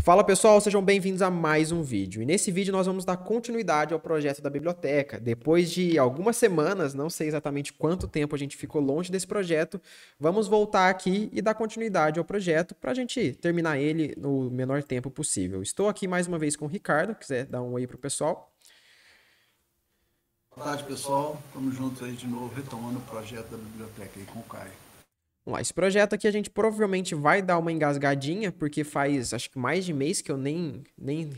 Fala pessoal, sejam bem-vindos a mais um vídeo. E nesse vídeo nós vamos dar continuidade ao projeto da biblioteca. Depois de algumas semanas, não sei exatamente quanto tempo a gente ficou longe desse projeto, vamos voltar aqui e dar continuidade ao projeto para a gente terminar ele no menor tempo possível. Estou aqui mais uma vez com o Ricardo, quiser dar um oi pro pessoal. Boa tarde, pessoal. Estamos juntos aí de novo, retomando o projeto da biblioteca aí com o Caio. Vamos lá, esse projeto aqui a gente provavelmente vai dar uma engasgadinha, porque faz acho que mais de mês que eu nem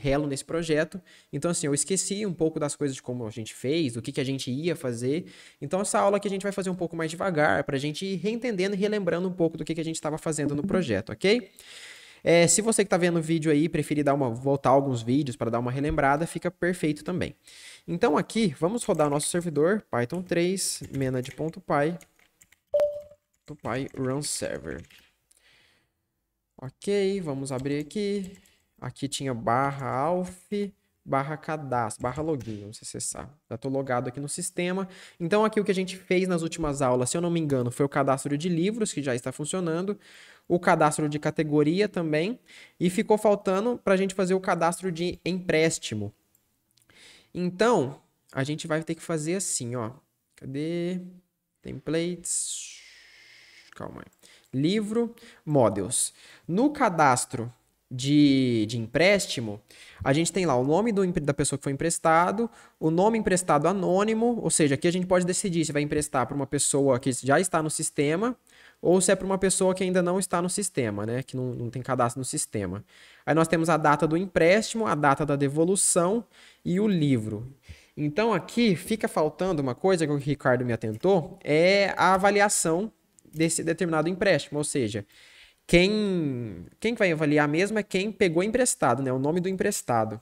relo nesse projeto. Então, assim, eu esqueci um pouco das coisas de como a gente fez, do que a gente ia fazer. Então, essa aula aqui a gente vai fazer um pouco mais devagar, para a gente ir reentendendo e relembrando um pouco do que a gente estava fazendo no projeto, ok? Se você que está vendo o vídeo aí preferir voltar alguns vídeos para dar uma relembrada, fica perfeito também. Então, aqui, vamos rodar o nosso servidor, Python 3, manage.py. Run server. Ok, vamos abrir aqui. Aqui tinha /alf, /cadastro, /login, vamos acessar. Já estou logado aqui no sistema. Então aqui o que a gente fez nas últimas aulas, se eu não me engano, foi o cadastro de livros, que já está funcionando. O cadastro de categoria também. E ficou faltando para a gente fazer o cadastro de empréstimo. Então, a gente vai ter que fazer assim, ó. Cadê? Templates. Calma aí. Livro, models. No cadastro de empréstimo, a gente tem lá o nome da pessoa que foi emprestado, o nome emprestado anônimo, ou seja, aqui a gente pode decidir se vai emprestar para uma pessoa que já está no sistema ou se é para uma pessoa que ainda não está no sistema, né? Que não tem cadastro no sistema. Aí nós temos a data do empréstimo, a data da devolução e o livro. Então aqui fica faltando uma coisa que o Ricardo me atentou, é a avaliação desse determinado empréstimo, ou seja, quem vai avaliar mesmo é quem pegou emprestado, né? O nome do emprestado.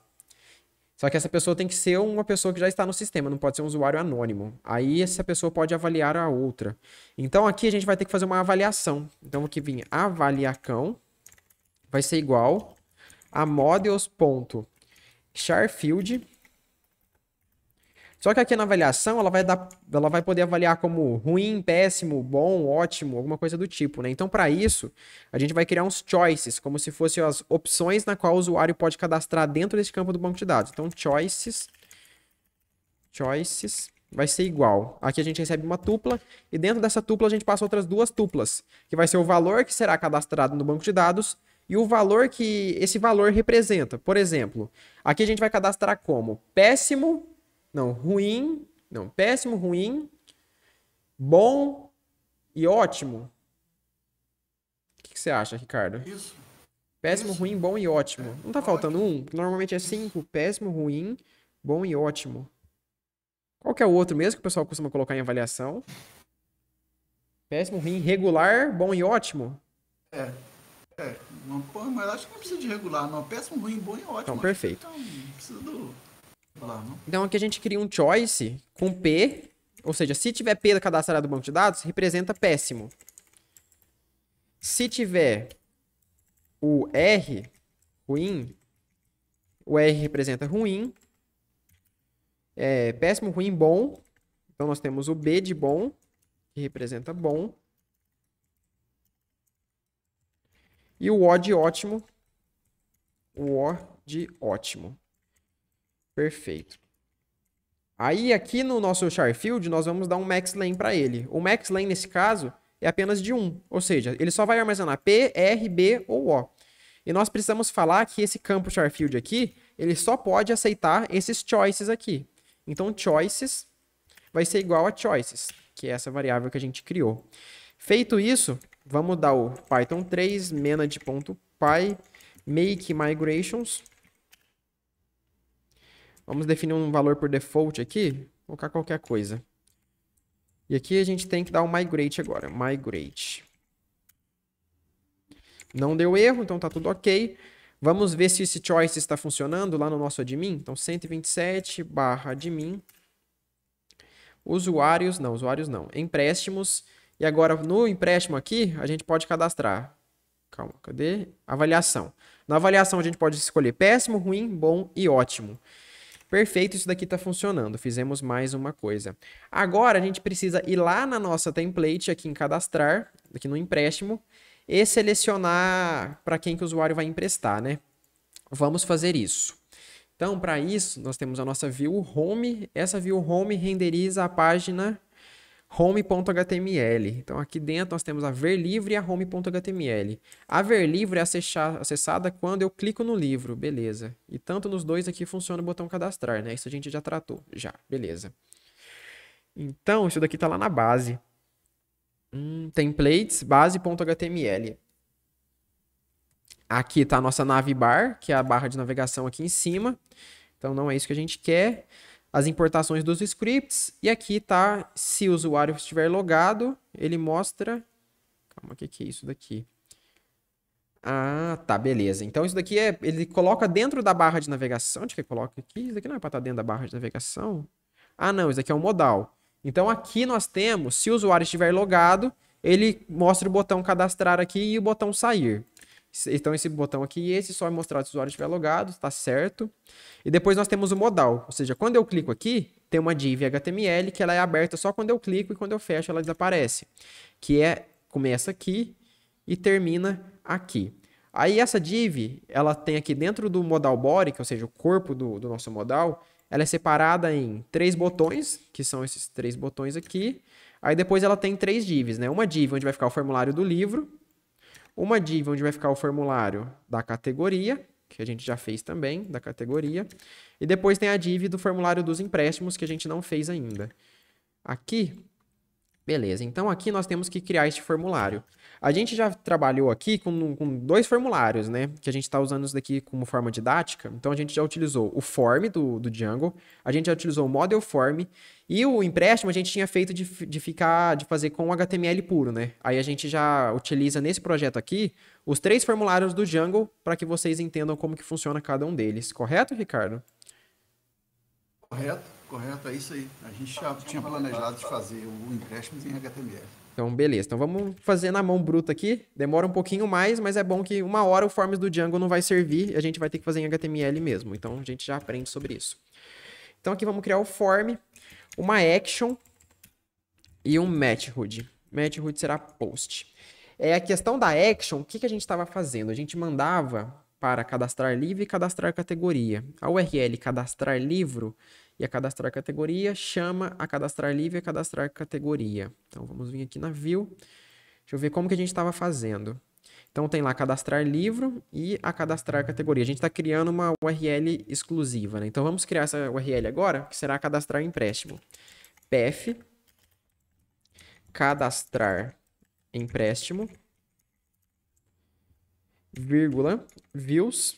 Só que essa pessoa tem que ser uma pessoa que já está no sistema, não pode ser um usuário anônimo. Aí essa pessoa pode avaliar a outra. Então aqui a gente vai ter que fazer uma avaliação. Então aqui vem avaliacão, vai ser igual a models.charfield. Só que aqui na avaliação ela vai poder avaliar como ruim, péssimo, bom, ótimo, alguma coisa do tipo, né? Então, para isso, a gente vai criar uns choices, como se fossem as opções na qual o usuário pode cadastrar dentro desse campo do banco de dados. Então, choices vai ser igual. Aqui a gente recebe uma tupla e dentro dessa tupla a gente passa outras duas tuplas, que vai ser o valor que será cadastrado no banco de dados e o valor que esse valor representa. Por exemplo, aqui a gente vai cadastrar como péssimo, péssimo, ruim, bom e ótimo. O que você acha, Ricardo? Isso. Péssimo, ruim, bom e ótimo. Não tá faltando um? Normalmente é 5, péssimo, ruim, bom e ótimo. Qual que é o outro mesmo que o pessoal costuma colocar em avaliação? Péssimo, ruim, regular, bom e ótimo? Mas acho que não precisa de regular, não. Péssimo, ruim, bom e ótimo. Então, perfeito. Então, não precisa do regular, não. Então aqui a gente cria um choice com P, ou seja, se tiver P cadastrado no banco de dados, representa péssimo. Se tiver o R, ruim, o R representa ruim. Péssimo, ruim, bom. Então nós temos o B de bom, que representa bom. E o O de ótimo. O O de ótimo. Perfeito. Aí aqui no nosso charfield nós vamos dar um maxlen para ele. O maxlen nesse caso é apenas de 1, ou seja, ele só vai armazenar P, R, B ou O. E nós precisamos falar que esse campo charfield aqui, ele só pode aceitar esses choices aqui. Então choices vai ser igual a choices, que é essa variável que a gente criou. Feito isso, vamos dar o Python 3 manage.py make migrations. Vamos definir um valor por default aqui, vou colocar qualquer coisa. E aqui a gente tem que dar um migrate agora, migrate. Não deu erro, então tá tudo ok. Vamos ver se esse choice está funcionando lá no nosso admin. Então 127/admin. Usuários não, empréstimos. E agora no empréstimo aqui, a gente pode cadastrar. Calma, cadê? Avaliação. Na avaliação a gente pode escolher péssimo, ruim, bom e ótimo. Perfeito, isso daqui está funcionando. Fizemos mais uma coisa. Agora a gente precisa ir lá na nossa template aqui em cadastrar, aqui no empréstimo, e selecionar para quem que o usuário vai emprestar, né? vamos fazer isso. Então, para isso, nós temos a nossa view home. Essa view home renderiza a página home.html. Então, aqui dentro nós temos a verlivre e a home.html. A verlivre é acessada quando eu clico no livro, beleza. E tanto nos dois aqui funciona o botão cadastrar, né? Isso a gente já tratou, já, beleza. Então, isso daqui está lá na base. Templates, base.html. Aqui está a nossa navbar, que é a barra de navegação aqui em cima. Então, não é isso que a gente quer. As importações dos scripts. E aqui está, se o usuário estiver logado, ele mostra... Calma, o que é isso daqui? Ah, tá, beleza. Então, isso daqui ele coloca dentro da barra de navegação. Onde que ele coloca aqui? Isso daqui não é para estar dentro da barra de navegação? Ah, não, isso daqui é um modal. Então, aqui nós temos, se o usuário estiver logado, ele mostra o botão cadastrar aqui e o botão sair. Então, esse botão aqui e esse só é mostrar se o usuário estiver logado, tá certo. E depois nós temos o modal, ou seja, quando eu clico aqui, tem uma div HTML que ela é aberta só quando eu clico e quando eu fecho ela desaparece. Começa aqui e termina aqui. Aí essa div, ela tem aqui dentro do modal body, que ou seja, o corpo do nosso modal, ela é separada em 3 botões, que são esses 3 botões aqui. Aí depois ela tem 3 divs, né? Uma div onde vai ficar o formulário do livro, uma div onde vai ficar o formulário da categoria, que a gente já fez também, da categoria. E depois tem a div do formulário dos empréstimos, que a gente não fez ainda. Aqui, beleza. Então, aqui nós temos que criar este formulário. A gente já trabalhou aqui com 2 formulários, né? Que a gente está usando isso daqui como forma didática. Então, a gente já utilizou o form do Django, a gente já utilizou o model form, e o empréstimo a gente tinha feito de fazer com HTML puro, né? Aí a gente já utiliza nesse projeto aqui os 3 formulários do Django para que vocês entendam como que funciona cada um deles. Correto, Ricardo? Correto, é isso aí. A gente já tinha planejado de fazer o empréstimo em HTML. Então, beleza. Então, vamos fazer na mão bruta aqui. Demora um pouquinho mais, mas é bom que uma hora o forms do Django não vai servir. A gente vai ter que fazer em HTML mesmo. Então, a gente já aprende sobre isso. Então, aqui vamos criar o form, uma action e um method. Method será post. A questão da action, o que a gente estava fazendo? A gente mandava para cadastrar livro e cadastrar categoria. A URL cadastrar livro e a cadastrar categoria chama a cadastrar livro e a cadastrar categoria. Então, vamos vir aqui na view. Deixa eu ver como que a gente estava fazendo. Então, tem lá cadastrar livro e a cadastrar categoria. A gente está criando uma URL exclusiva, né? Então, vamos criar essa URL agora, que será cadastrar empréstimo. Path cadastrar empréstimo, vírgula, views,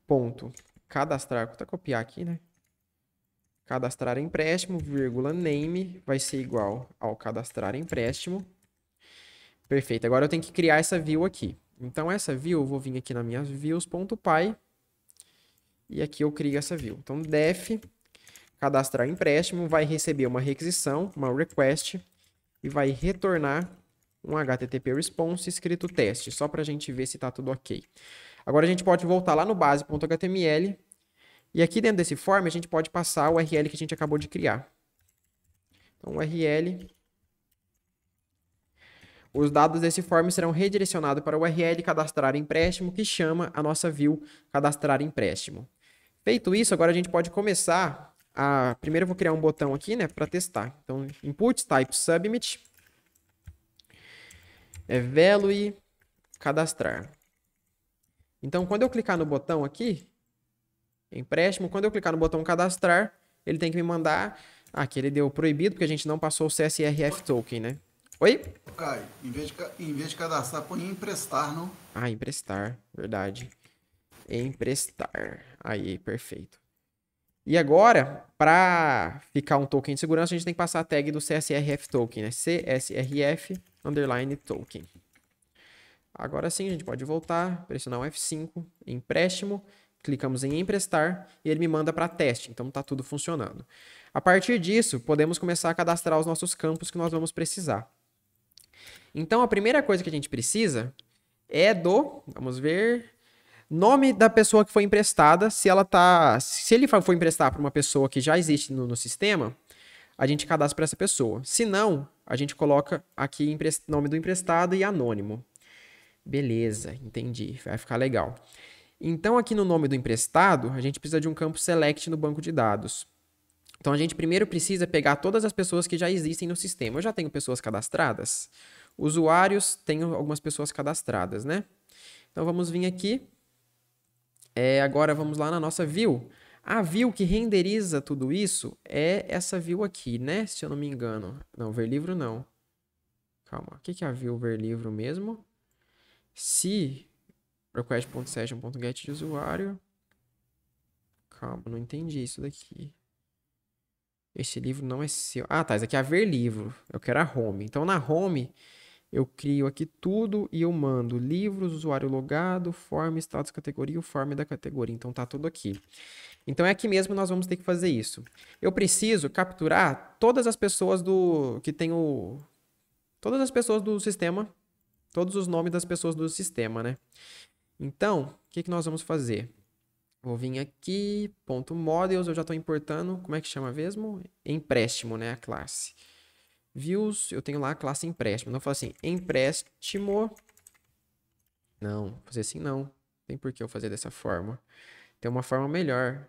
ponto, cadastrar, vou até copiar aqui, né? Cadastrar empréstimo, vírgula, name, vai ser igual ao cadastrar empréstimo. Perfeito, agora eu tenho que criar essa view aqui. Então, essa view, eu vou vir aqui nas minhas views.py e aqui eu crio essa view. Então, def cadastrar empréstimo vai receber uma requisição, uma request, e vai retornar um HTTP response escrito teste, só para a gente ver se está tudo ok. Agora a gente pode voltar lá no base.html e aqui dentro desse form a gente pode passar o URL que a gente acabou de criar. Então, URL. Os dados desse form serão redirecionados para o URL cadastrar empréstimo, que chama a nossa view cadastrar empréstimo. Feito isso, agora a gente pode começar a... Primeiro eu vou criar um botão aqui, né, para testar. Então, input type submit, value cadastrar. Então, quando eu clicar no botão aqui, empréstimo, quando eu clicar no botão cadastrar, ele tem que me mandar... Aqui ele deu proibido, porque a gente não passou o CSRF token, né? Oi? Caio, em vez de cadastrar, põe emprestar, não? Ah, emprestar, verdade. Emprestar. Aí, perfeito. E agora, para ficar um token de segurança, a gente tem que passar a tag do CSRF token, né? CSRF underline token. Agora sim, a gente pode voltar, pressionar o F5, empréstimo, clicamos em emprestar e ele me manda para teste. Então tá tudo funcionando. A partir disso, podemos começar a cadastrar os nossos campos que nós vamos precisar. Então a primeira coisa que a gente precisa é vamos ver, nome da pessoa que foi emprestada. Se ele for emprestar para uma pessoa que já existe no sistema, a gente cadastra para essa pessoa. Se não, a gente coloca aqui nome do emprestado e anônimo. Beleza, entendi. Vai ficar legal. Então, aqui no nome do emprestado, a gente precisa de um campo select no banco de dados. Então, a gente primeiro precisa pegar todas as pessoas que já existem no sistema. Eu já tenho pessoas cadastradas? Usuários, tenho algumas pessoas cadastradas, né? Então, vamos vir aqui. Agora, vamos lá na nossa view. A view que renderiza tudo isso é essa view aqui, né? Se eu não me engano. Não, ver livro não. Calma. O que é a view ver livro mesmo? Se request.session.get de usuário. Calma, não entendi isso daqui. Esse livro não é seu. Ah, tá. Isso aqui é a ver livro. Eu quero a home. Então, na home, eu crio aqui tudo e eu mando livros, usuário logado, form, status, categoria, o form da categoria. Então, tá tudo aqui. Então, é aqui mesmo que nós vamos ter que fazer isso. Eu preciso capturar todas as pessoas que tem todas as pessoas do sistema, todos os nomes das pessoas do sistema, né? Então, o que nós vamos fazer? Vou vir aqui, ponto models, eu já estou importando, como é que chama mesmo? Empréstimo, né, a classe. Views, eu tenho lá a classe empréstimo. Então, eu falo assim, empréstimo. Não, vou fazer assim não. Tem por que eu fazer dessa forma. Tem uma forma melhor.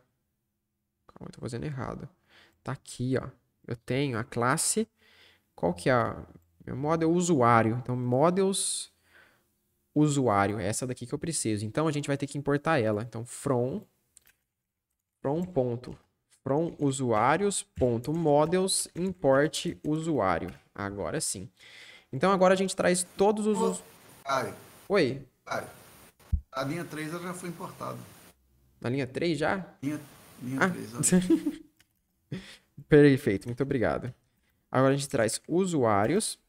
Calma, eu tô fazendo errado. Tá aqui, ó. Eu tenho a classe. Qual que é a... Meu model usuário. Então, models usuário. É essa daqui que eu preciso. Então, a gente vai ter que importar ela. Então, from usuários.models import usuário. Agora sim. Então, agora a gente traz todos os... Caio, Oi, Caio, a linha 3 ela já foi importada. na linha 3 já? Linha Ah, 3, ó. perfeito, muito obrigado. Agora a gente traz usuários.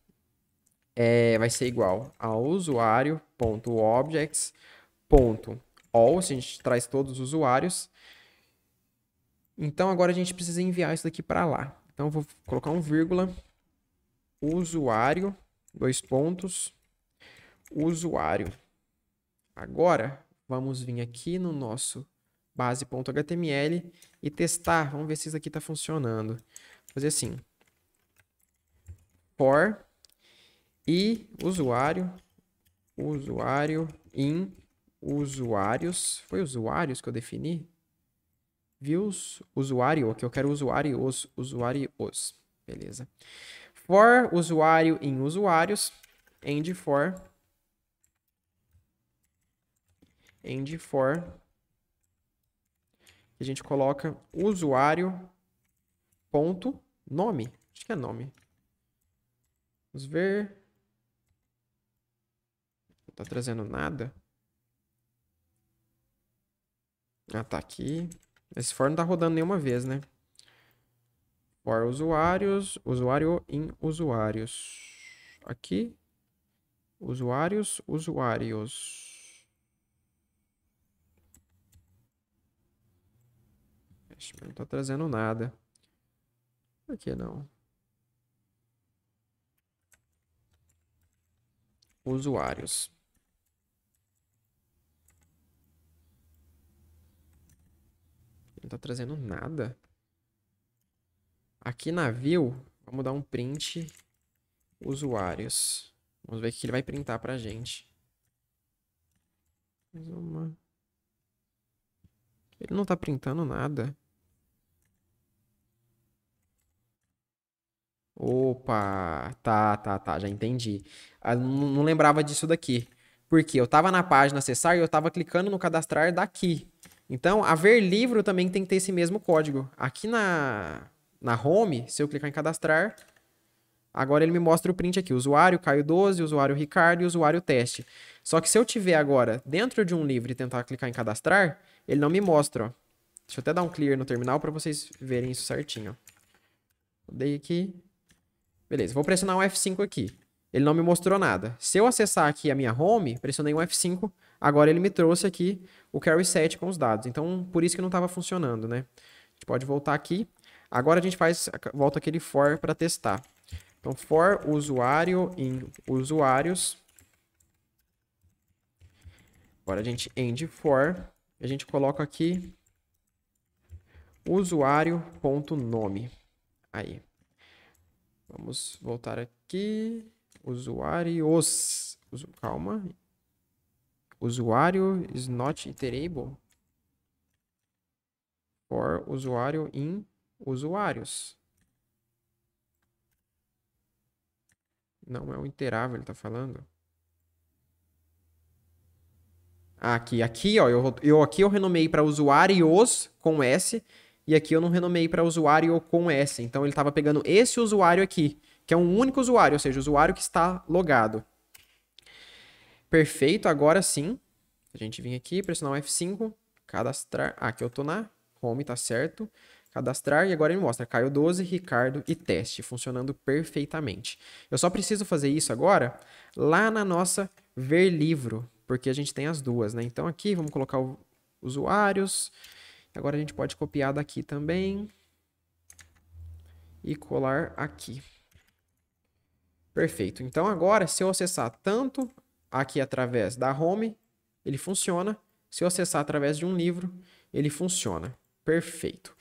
Vai ser igual a usuário.objects.all, se a gente traz todos os usuários. Então agora a gente precisa enviar isso daqui para lá. Então eu vou colocar um vírgula, usuário, dois pontos, usuário. Agora vamos vir aqui no nosso base.html e testar. Vamos ver se isso aqui está funcionando. Vou fazer assim. For e usuário in usuários. Foi usuários que eu defini? Views, usuário, que eu quero usuários. Beleza. For usuário em usuários, end for a gente coloca usuário ponto nome. Acho que é nome. Vamos ver. Não tá trazendo nada. Ah, tá aqui. Esse for não tá rodando nenhuma vez, né? For usuários, usuário em usuários. Aqui. Usuários. Não tá trazendo nada. Por que não? Usuários. Não tá trazendo nada. Aqui na view, vamos dar um print usuários. Vamos ver o que ele vai printar pra gente. Mais uma. Ele não tá printando nada. Opa, tá, já entendi. Não lembrava disso daqui. Porque eu tava na página acessar e eu tava clicando no cadastrar daqui. Então, a ver livro também tem que ter esse mesmo código. Aqui na home, se eu clicar em cadastrar, agora ele me mostra o print aqui. Usuário Caio 12, usuário Ricardo e usuário teste. Só que se eu tiver agora dentro de um livro e tentar clicar em cadastrar, ele não me mostra, ó. Deixa eu até dar um clear no terminal para vocês verem isso certinho. Dei aqui. Beleza, vou pressionar um F5 aqui. Ele não me mostrou nada. Se eu acessar aqui a minha home, pressionei um F5, agora ele me trouxe aqui o carry set com os dados. Então, por isso que não estava funcionando, né? A gente pode voltar aqui. Agora a gente volta aquele for para testar. Então, for usuário em usuários. Agora a gente end for. A gente coloca aqui usuário.nome. Aí. Vamos voltar aqui. Usuários. Calma. usuário is not iterable. For usuário in usuários. Não é um iterável, ele tá falando. Aqui, ó, aqui eu renomeei para usuários com S e aqui eu não renomeei para usuário com S. Então ele estava pegando esse usuário aqui, que é um único usuário, ou seja, o usuário que está logado. Perfeito, agora sim. A gente vem aqui, pressionar o F5, cadastrar. Aqui eu tô na home, tá certo. Cadastrar e agora ele mostra Caio 12, Ricardo e teste, funcionando perfeitamente. Eu só preciso fazer isso agora lá na nossa ver livro, porque a gente tem as duas, né? Então aqui vamos colocar os usuários. Agora a gente pode copiar daqui também e colar aqui. Perfeito. Então agora, se eu acessar tanto aqui através da home, ele funciona. Se eu acessar através de um livro, ele funciona. Perfeito.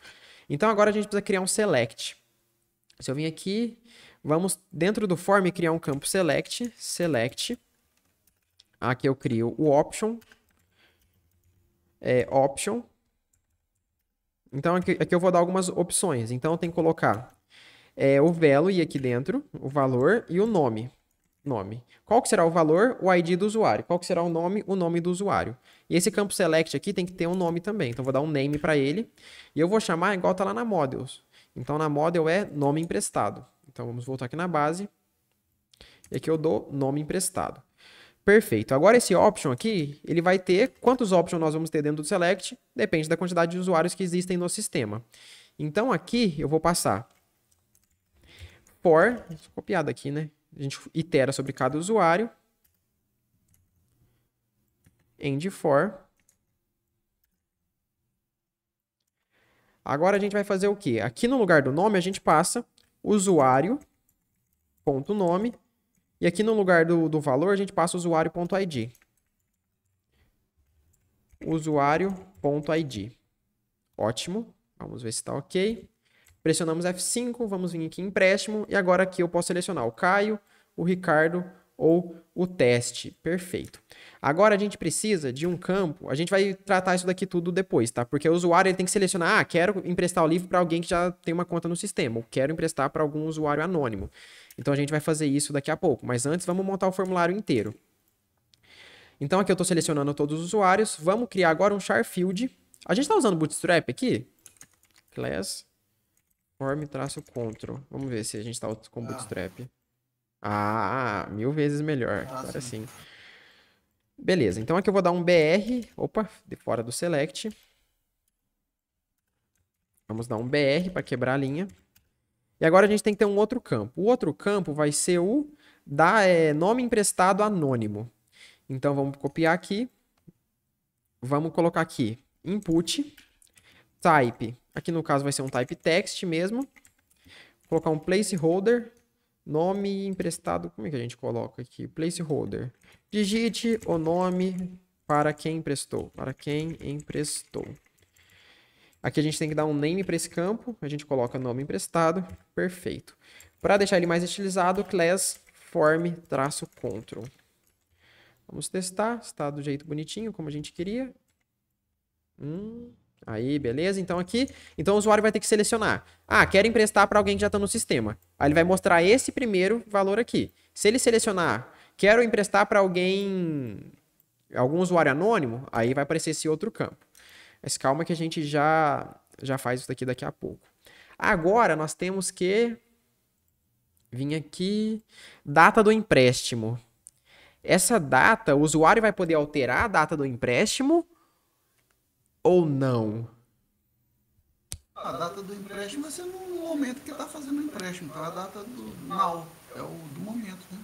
Então agora a gente precisa criar um select. Se eu vim aqui, vamos dentro do form criar um campo select. Select. Aqui eu crio o option. Option. Então aqui eu vou dar algumas opções. Então eu tenho que colocar o value aqui dentro, o valor e o nome. Qual que será o valor? O ID do usuário. Qual que será o nome do usuário. E esse campo select aqui tem que ter um nome também. Então, eu vou dar um name para ele. E eu vou chamar igual tá lá na models. Então, na model é nome emprestado. Então, vamos voltar aqui na base. E aqui eu dou nome emprestado. Perfeito. Agora, esse option aqui, ele vai ter quantos options nós vamos ter dentro do select. Depende da quantidade de usuários que existem no sistema. Então, aqui eu vou passar for, copiado aqui, né? A gente itera sobre cada usuário. End for. Agora a gente vai fazer o quê? Aqui no lugar do nome a gente passa usuário.nome e aqui no lugar do valor a gente passa usuário.id. Usuário.id. Ótimo. Vamos ver se está ok. Pressionamos F5, vamos vir aqui em empréstimo e agora aqui eu posso selecionar o Caio, o Ricardo ou o teste. Perfeito. Agora a gente precisa de um campo, a gente vai tratar isso daqui tudo depois, tá? Porque o usuário ele tem que selecionar, quero emprestar o livro para alguém que já tem uma conta no sistema, ou quero emprestar para algum usuário anônimo. Então a gente vai fazer isso daqui a pouco, mas antes vamos montar o formulário inteiro. Então aqui eu estou selecionando todos os usuários, vamos criar agora um char field. A gente está usando Bootstrap aqui? Class form-control. Vamos ver se a gente está com Bootstrap. Mil vezes melhor. Agora sim. Beleza, então aqui eu vou dar um BR. Opa, de fora do select. Vamos dar um BR para quebrar a linha. E agora a gente tem que ter um outro campo. O outro campo vai ser o nome emprestado anônimo. Então vamos copiar aqui. Vamos colocar aqui input. Type. Aqui no caso vai ser um type text mesmo. Colocar um placeholder. Nome emprestado. Como é que a gente coloca aqui? Placeholder. Digite o nome para quem emprestou. Para quem emprestou. Aqui a gente tem que dar um name para esse campo. A gente coloca nome emprestado. Perfeito. Para deixar ele mais estilizado, class form-control. Vamos testar. Está do jeito bonitinho, como a gente queria. Aí, beleza. Então aqui, o usuário vai ter que selecionar. Quero emprestar para alguém que já está no sistema. Aí ele vai mostrar esse primeiro valor aqui. Se ele selecionar, quero emprestar para algum usuário anônimo, aí vai aparecer esse outro campo. Mas calma que a gente já faz isso daqui a pouco. Agora nós temos que vir aqui, data do empréstimo. Essa data, o usuário vai poder alterar a data do empréstimo ou não? A data do empréstimo vai ser no momento que está fazendo o empréstimo. Então a data do now é o do momento, né?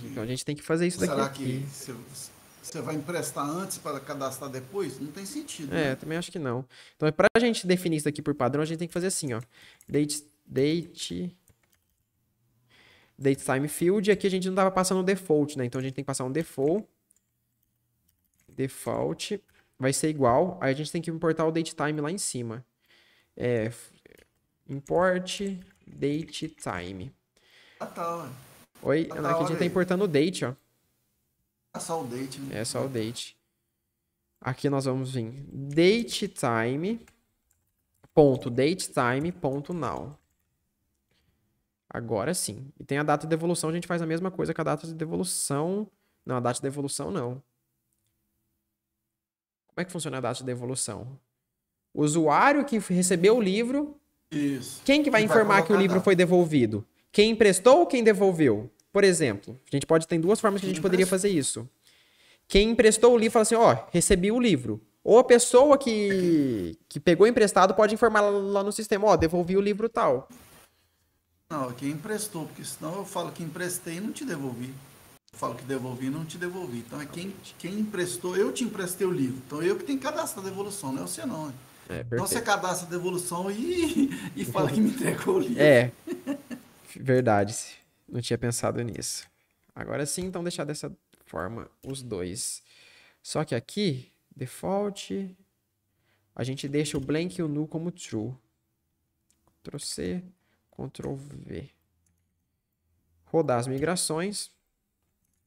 Então a gente tem que fazer isso daqui. Será que você vai emprestar antes para cadastrar depois? Não tem sentido. Eu também acho que não. Então, para a gente definir isso daqui por padrão, a gente tem que fazer assim, ó. Date time field. E aqui a gente não estava passando o default, né? Então a gente tem que passar um default. Default vai ser igual. Aí a gente tem que importar o datetime lá em cima. Import datetime. Tá, ué. Oi? Aqui a gente tá importando o date, ó. só o date, né? É só o date. Aqui nós vamos vir datetime, .datetime.now. Agora sim. E tem a data de devolução, a gente faz a mesma coisa com a data de devolução. Não, a data de devolução não. Como é que funciona a data de devolução? O usuário que recebeu o livro, Isso. quem que vai informar que o livro foi devolvido? Quem emprestou ou quem devolveu? Por exemplo, a gente pode ter duas formas que a gente poderia fazer isso. Quem emprestou o livro fala assim, ó, recebi o livro. Ou a pessoa que pegou emprestado pode informar lá no sistema, ó, devolvi o livro tal. Não, quem emprestou, porque senão eu falo que emprestei e não te devolvi. Eu falo que devolvi e não te devolvi. Então é quem emprestou, eu te emprestei o livro. Então eu que tenho que cadastrar a devolução, não é você não. Então você cadastra a devolução e fala que me entregou o livro. É, verdade. Não tinha pensado nisso. Agora sim, então deixar dessa forma os dois. Só que aqui, default, a gente deixa o blank e o null como true. Ctrl C, Ctrl V. Rodar as migrações.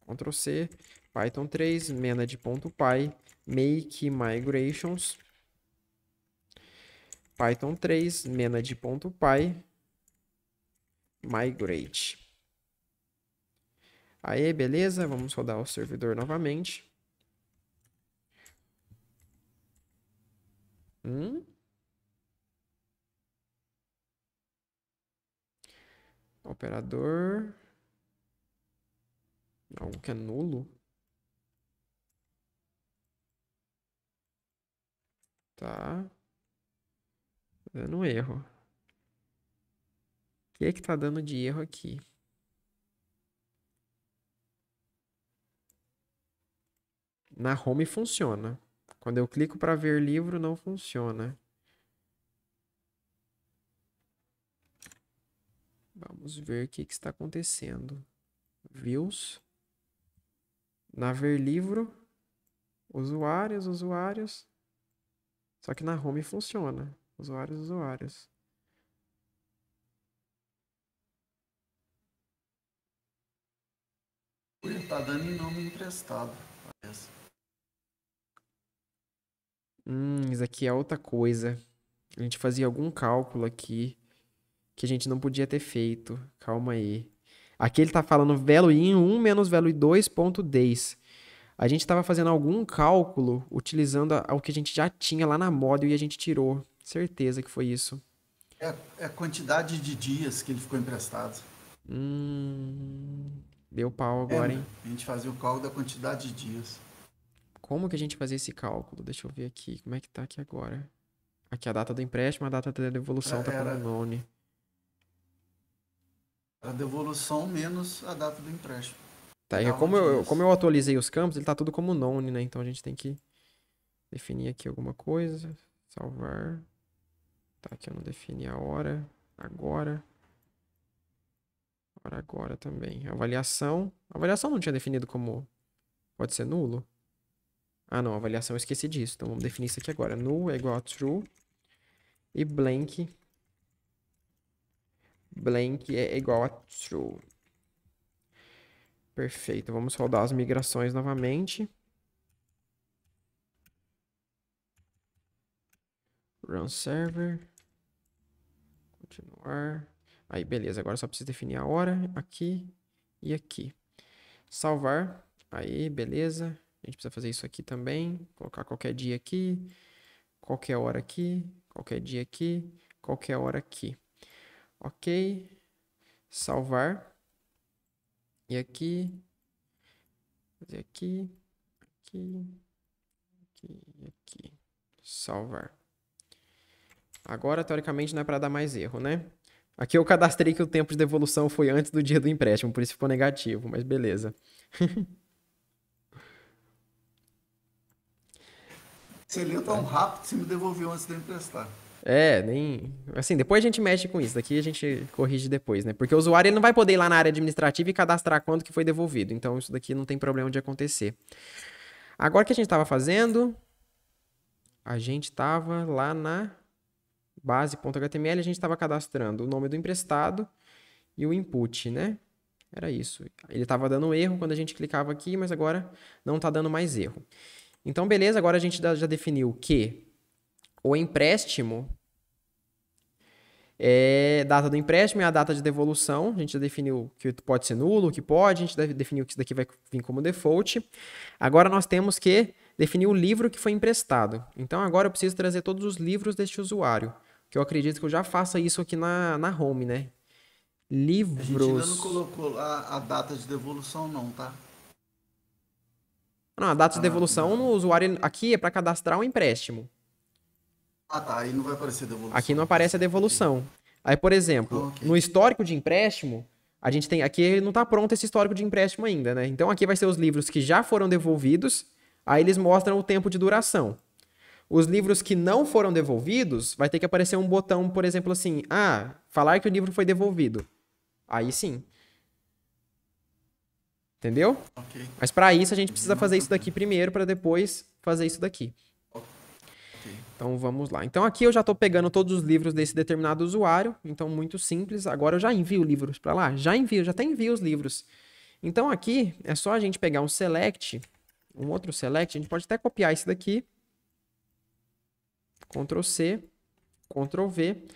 Ctrl C, Python 3, manage.py, make migrations. Python 3, manage.py, migrate. Aí, beleza? Vamos rodar o servidor novamente. Operador. Algo que é nulo. Tá. Dando erro. O que é que tá dando de erro aqui? Na home funciona. Quando eu clico para ver livro, não funciona. Vamos ver o que está acontecendo. Views. Na ver livro. Usuários. Só que na home funciona. Usuários. Ele tá dando em nome emprestado. Parece. Isso aqui é outra coisa. A gente fazia algum cálculo aqui que a gente não podia ter feito. Calma aí. Aqui ele tá falando value 1 menos value 2.days. A gente estava fazendo algum cálculo utilizando o que a gente já tinha lá na model e a gente tirou. Certeza que foi isso. É a quantidade de dias que ele ficou emprestado. Deu pau agora, hein? A gente fazia o cálculo da quantidade de dias. Como que a gente fazia esse cálculo? Deixa eu ver aqui. Como é que tá aqui agora? Aqui a data do empréstimo, a data da devolução tá como known. A devolução menos a data do empréstimo. Tá, como eu atualizei os campos, ele tá tudo como known, né? Então a gente tem que definir aqui alguma coisa. Salvar. Tá, aqui eu não defini a hora. Agora. Agora também. Avaliação. A avaliação não tinha definido como pode ser nulo? Ah, não. Avaliação eu esqueci disso. Então vamos definir isso aqui agora. Null é igual a true. E blank é igual a true. Perfeito. Vamos rodar as migrações novamente. Run server. Continuar. Aí, beleza. Agora só preciso definir a hora aqui e aqui. Salvar. Aí, beleza. A gente precisa fazer isso aqui também. Colocar qualquer dia aqui. Qualquer hora aqui. Qualquer dia aqui. Qualquer hora aqui. Ok. Salvar. E aqui. Fazer aqui. Aqui. Salvar. Agora, teoricamente, não é para dar mais erro, né? Aqui eu cadastrei que o tempo de devolução foi antes do dia do empréstimo, por isso ficou negativo, mas beleza. Você leu tão rápido que você me devolveu antes de eu emprestar. Nem... Assim, depois a gente mexe com isso. Daqui a gente corrige depois, né? Porque o usuário ele não vai poder ir lá na área administrativa e cadastrar quando que foi devolvido. Então, isso daqui não tem problema de acontecer. Agora que a gente estava fazendo... A gente estava lá na base.html, a gente estava cadastrando o nome do emprestado e o input, né? Era isso. Ele estava dando erro quando a gente clicava aqui, mas agora não está dando mais erro. Então, beleza, agora a gente já definiu que o empréstimo é data do empréstimo e a data de devolução. A gente já definiu que pode ser nulo, que pode, a gente definiu que isso daqui vai vir como default. Agora nós temos que definir o livro que foi emprestado. Então agora eu preciso trazer todos os livros deste usuário, que eu acredito que eu já faça isso aqui na home, né? A gente ainda não Livros. colocou a data de devolução não, tá? Não, a data de Tá devolução no usuário aqui é para cadastrar um empréstimo. Ah, tá. Aí não vai aparecer Aqui devolução. não Tá aparece a certo, ok. devolução. Aí, por exemplo, Ok. no histórico de empréstimo, a gente tem. Aqui não está pronto esse histórico de empréstimo ainda, né? Então aqui vai ser os livros que já foram devolvidos. Aí eles mostram o tempo de duração. Os livros que não foram devolvidos, vai ter que aparecer um botão, por exemplo, assim: ah, falar que o livro foi devolvido. Aí sim. Entendeu? Ok. Mas para isso a gente Entendi, precisa não, fazer isso daqui tranquilo. primeiro para depois fazer isso daqui. Ok. Então vamos lá. Então aqui eu já estou pegando todos os livros desse determinado usuário. Então muito simples. Agora eu já envio livros para lá? Já envio, já até envio os livros. Então aqui é só a gente pegar um select, um outro select. A gente pode até copiar esse daqui. Ctrl C, Ctrl V.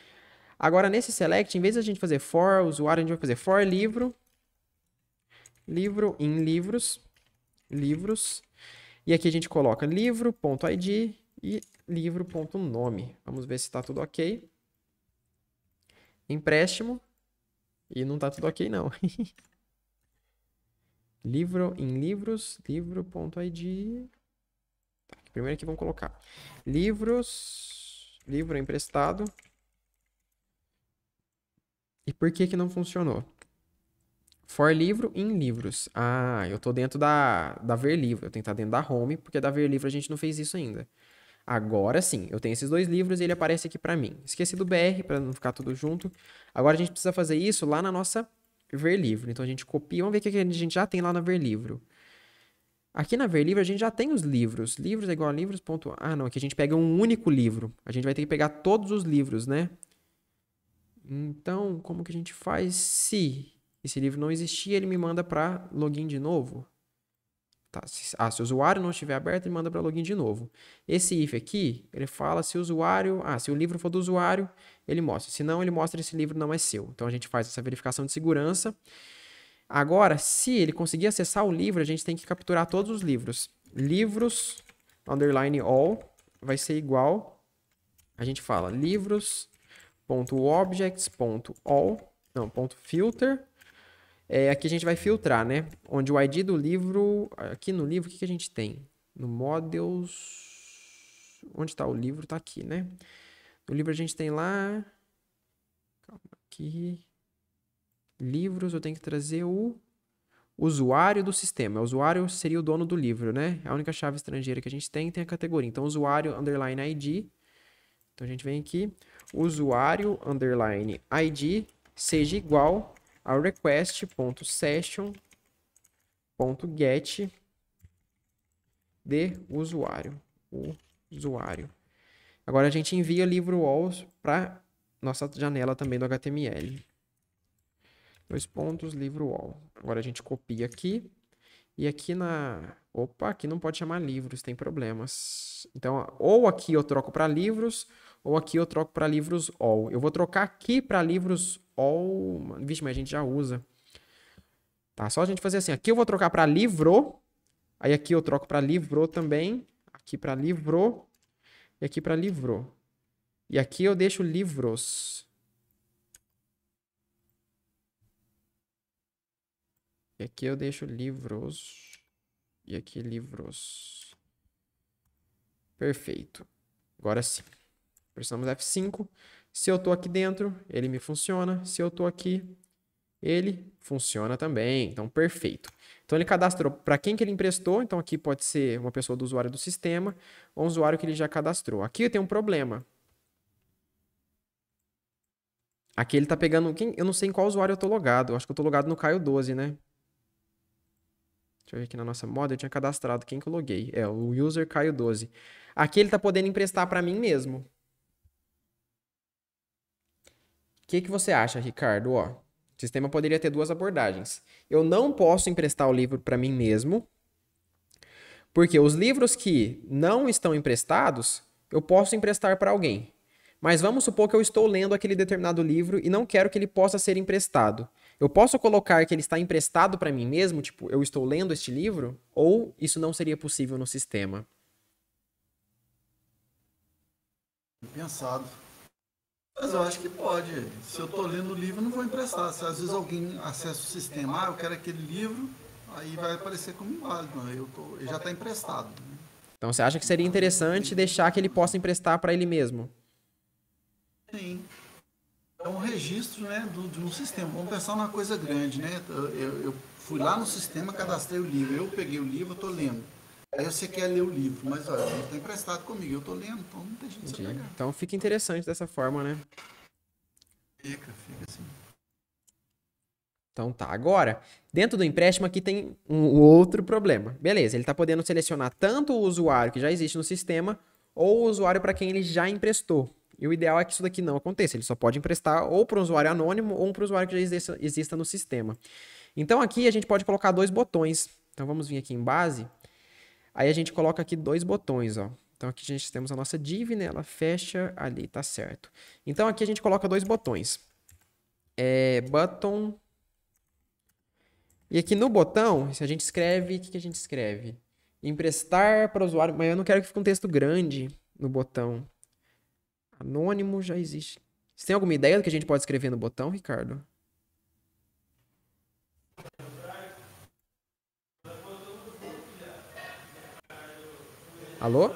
Agora nesse select, em vez de a gente fazer for usuário, a gente vai fazer for livro, livro em livros, livros. E aqui a gente coloca livro.id e livro.nome. Vamos ver se está tudo ok. Empréstimo. E não está tudo ok, não. Livro em livros, livro.id. Tá, primeiro aqui vamos colocar livros, livro emprestado. E por que que não funcionou? For livro em livros. Ah, eu tô dentro da Ver Livro. Eu tenho que estar dentro da Home, porque da Ver Livro a gente não fez isso ainda. Agora sim, eu tenho esses dois livros e ele aparece aqui para mim. Esqueci do BR para não ficar tudo junto. Agora a gente precisa fazer isso lá na nossa Ver Livro. Então a gente copia, vamos ver o que a gente já tem lá na Ver Livro. Aqui na Ver Livro a gente já tem os livros. Livros é igual a livros. Ah, não, aqui a gente pega um único livro. A gente vai ter que pegar todos os livros, né? Então, como que a gente faz se esse livro não existir, ele me manda para login de novo? Tá, se o usuário não estiver aberto, ele manda para login de novo. Esse if aqui, ele fala se o usuário, se o livro for do usuário, ele mostra. Se não, ele mostra esse livro não é seu. Então a gente faz essa verificação de segurança. Agora, se ele conseguir acessar o livro, a gente tem que capturar todos os livros. Livros, underline all, vai ser igual. A gente fala livros.objects.all, não, ponto .filter. Aqui a gente vai filtrar, né? Onde o ID do livro... Aqui no livro, o que a gente tem? No models... Onde está o livro? Está aqui, né? No livro a gente tem lá... Calma aqui... Livros, eu tenho que trazer o usuário do sistema. O usuário seria o dono do livro, né? A única chave estrangeira que a gente tem a categoria. Então, usuário, underline ID. Então, a gente vem aqui. Usuário, underline ID, seja igual ao request.session.get de usuário. O usuário. Agora a gente envia livro walls para nossa janela também do HTML. Dois pontos, livro wall. Agora a gente copia aqui. E aqui na... Opa, aqui não pode chamar livros, tem problemas. Então, ou aqui eu troco para livros, ou aqui eu troco para livros all. Eu vou trocar aqui para livros all. Vixe, mas a gente já usa. Tá, só a gente fazer assim. Aqui eu vou trocar para livro. Aí aqui eu troco para livro também. Aqui para livro. E aqui para livro. E aqui eu deixo livros. E aqui eu deixo livros. E aqui livros. Perfeito. Agora sim. Pressionamos F5. Se eu tô aqui dentro, ele me funciona. Se eu tô aqui, ele funciona também. Então, perfeito. Então, ele cadastrou para quem que ele emprestou. Então, aqui pode ser uma pessoa do usuário do sistema ou um usuário que ele já cadastrou. Aqui eu tenho um problema. Aqui ele tá pegando... Eu não sei em qual usuário eu tô logado. Eu acho que eu tô logado no Caio 12, né? Deixa eu ver aqui na nossa moda. Eu tinha cadastrado quem que eu loguei. É, o user Caio 12. Aqui ele tá podendo emprestar para mim mesmo. O que você acha, Ricardo? Ó, O sistema poderia ter duas abordagens. Eu não posso emprestar o livro para mim mesmo, porque os livros que não estão emprestados, eu posso emprestar para alguém. Mas vamos supor que eu estou lendo aquele determinado livro e não quero que ele possa ser emprestado. Eu posso colocar que ele está emprestado para mim mesmo, tipo, eu estou lendo este livro, ou isso não seria possível no sistema? Pensado. Mas eu acho que pode. Se eu estou lendo o livro, eu não vou emprestar. Se às vezes alguém acessa o sistema, eu quero aquele livro, aí vai aparecer como inválido. Ele já está emprestado. Né? Então você acha que seria interessante deixar que ele possa emprestar para ele mesmo? Sim. É um registro, né, de um sistema. Vamos pensar numa coisa grande, né? Eu fui lá no sistema, cadastrei o livro. Eu peguei o livro, estou lendo. Aí você quer ler o livro, mas olha, ele está emprestado comigo. Eu estou lendo, então não tem jeito de você pegar. Então fica interessante dessa forma, né? Fica assim. Então tá. Agora, dentro do empréstimo aqui tem um outro problema. Beleza, ele está podendo selecionar tanto o usuário que já existe no sistema ou o usuário para quem ele já emprestou. E o ideal é que isso daqui não aconteça. Ele só pode emprestar ou para um usuário anônimo ou para um usuário que já exista no sistema. Então aqui a gente pode colocar dois botões. Então vamos vir aqui em base. Aí a gente coloca aqui dois botões, ó. Então aqui a gente temos a nossa div, né? Ela fecha ali, tá certo. Então aqui a gente coloca dois botões. Button. E aqui no botão, se a gente escreve, o que a gente escreve? Emprestar para o usuário, mas eu não quero que fique um texto grande no botão. Anônimo já existe. Você tem alguma ideia do que a gente pode escrever no botão, Ricardo? Alô?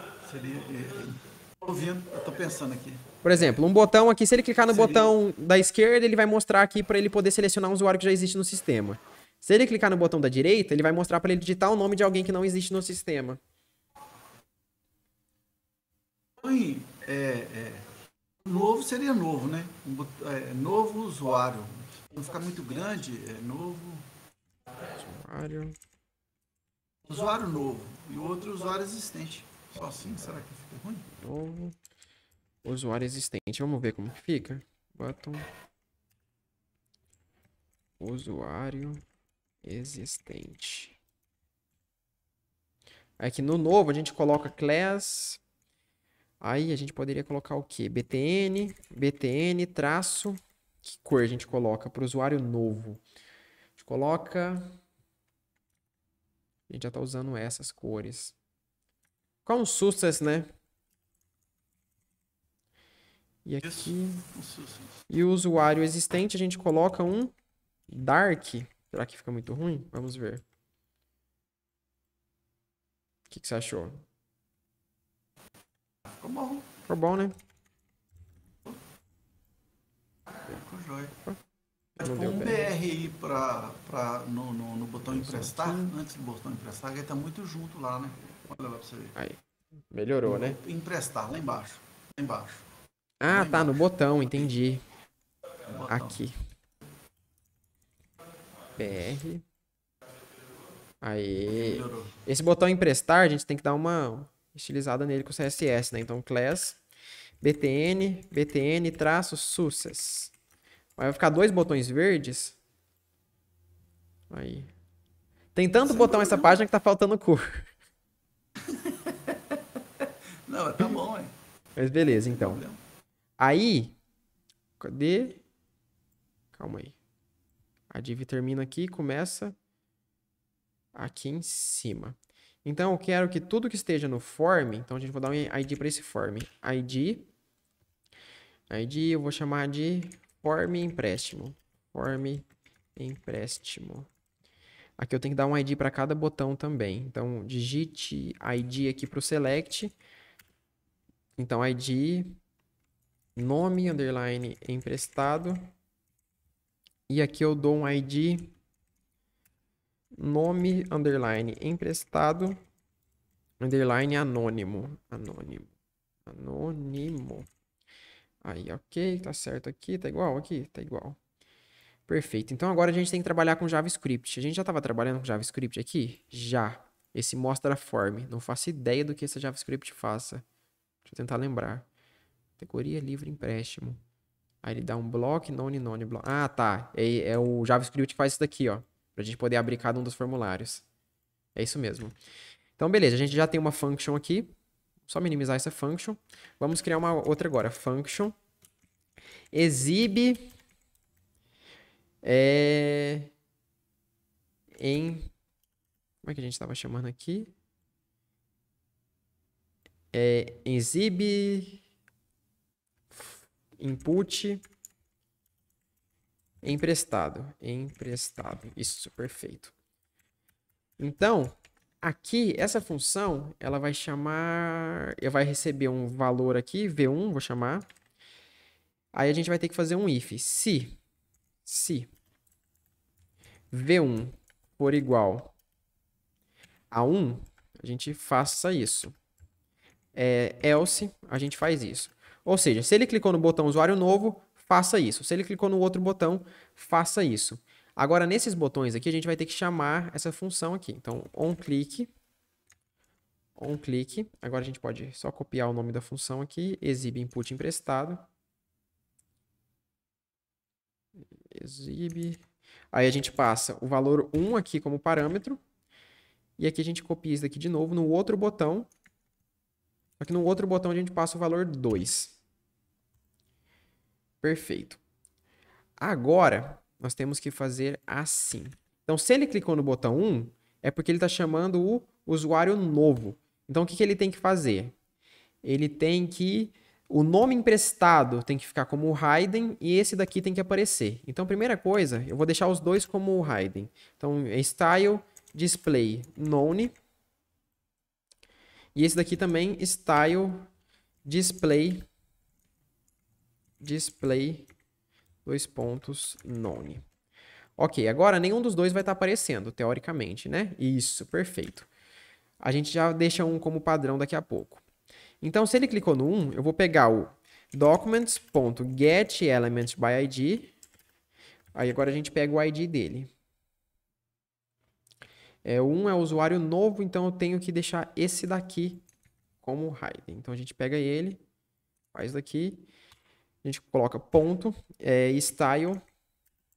Ouvindo, eu tô pensando aqui. Por exemplo, um botão aqui, se ele clicar no botão da esquerda, ele vai mostrar aqui para ele poder selecionar um usuário que já existe no sistema. Se ele clicar no botão da direita, ele vai mostrar para ele digitar o nome de alguém que não existe no sistema. Novo seria novo, né? Novo usuário. Não ficar muito grande, novo. Usuário novo. E o outro usuário existente. Só assim, será que fica ruim? Novo. Usuário existente. Vamos ver como que fica. Button. Usuário existente. Aqui no novo a gente coloca class. Aí a gente poderia colocar o quê? BTN, traço. Que cor a gente coloca para o usuário novo? A gente coloca... A gente já tá usando essas cores. Qual um success, né? E aqui... E o usuário existente a gente coloca um dark. Será que fica muito ruim? Vamos ver. O que você achou? Ficou bom. Ficou bom, né? Ficou jóia. Não Põe deu um bem. BR aí no botão emprestar, antes do botão emprestar, que ele tá muito junto lá, né? Olha lá pra você ver. Aí. Melhorou, né? Emprestar, lá embaixo. Lá embaixo. Ah, Lá tá, no embaixo. botão, entendi. No botão. Aqui. BR. Aí. Melhorou. Esse botão emprestar, a gente tem que dar uma estilizada nele com o CSS, né? Então, class, BTN, traço, success. Vai ficar dois botões verdes. Aí. Tem tanto botão essa página que tá faltando cor. Não, tá bom, hein? Mas beleza, então. Aí. Cadê? Calma aí. A div termina aqui e começa aqui em cima. Então, eu quero que tudo que esteja no form... Então, a gente vai dar um ID para esse form. ID, eu vou chamar de form empréstimo. Form empréstimo. Aqui eu tenho que dar um ID para cada botão também. Então, digite ID aqui para o select. Então, ID, nome, underline, emprestado. E aqui eu dou um ID, nome, underline, emprestado, underline, anônimo. Anônimo. Aí, ok, tá certo aqui, tá igual aqui? Tá igual. Perfeito. Então agora a gente tem que trabalhar com JavaScript. A gente já estava trabalhando com JavaScript aqui? Já. Esse mostra form. Não faço ideia do que esse JavaScript faça. Deixa eu tentar lembrar. Categoria livre empréstimo. Aí ele dá um block, none, block. Ah, tá. É o JavaScript que faz isso daqui, ó. Pra gente poder abrir cada um dos formulários. É isso mesmo. Então, beleza. A gente já tem uma function aqui. Só minimizar essa function. Vamos criar uma outra agora. Function. Exibe. Como é que a gente estava chamando aqui? Exibe. Input. Emprestado. Isso, perfeito. Então, aqui, essa função, ela vai chamar... vai receber um valor aqui, V1, vou chamar. Aí a gente vai ter que fazer um if. Se V1 for igual a 1, a gente faça isso. Else, a gente faz isso. Ou seja, se ele clicou no botão usuário novo, faça isso. Se ele clicou no outro botão, faça isso. Agora, nesses botões aqui, a gente vai ter que chamar essa função aqui. Então, onClick. Agora a gente pode só copiar o nome da função aqui. Exibe input emprestado. Exibe. Aí a gente passa o valor 1 aqui como parâmetro. E aqui a gente copia isso daqui de novo no outro botão. Aqui no outro botão a gente passa o valor 2. Perfeito. Agora, nós temos que fazer assim. Então, se ele clicou no botão 1, é porque ele está chamando o usuário novo. Então, o que ele tem que fazer? Ele tem que... O nome emprestado tem que ficar como Hayden e esse daqui tem que aparecer. Então, primeira coisa, eu vou deixar os dois como Hayden. Então, style display none. E esse daqui também, style display none. Ok, agora nenhum dos dois vai estar aparecendo, teoricamente, né? Isso, perfeito. A gente já deixa um como padrão daqui a pouco. Então, se ele clicou no 1, eu vou pegar o documents.getElementsById. Aí agora a gente pega o ID dele. O 1 é o usuário novo, então eu tenho que deixar esse daqui como Hayden. Então a gente pega ele, faz daqui, a gente coloca ponto, style,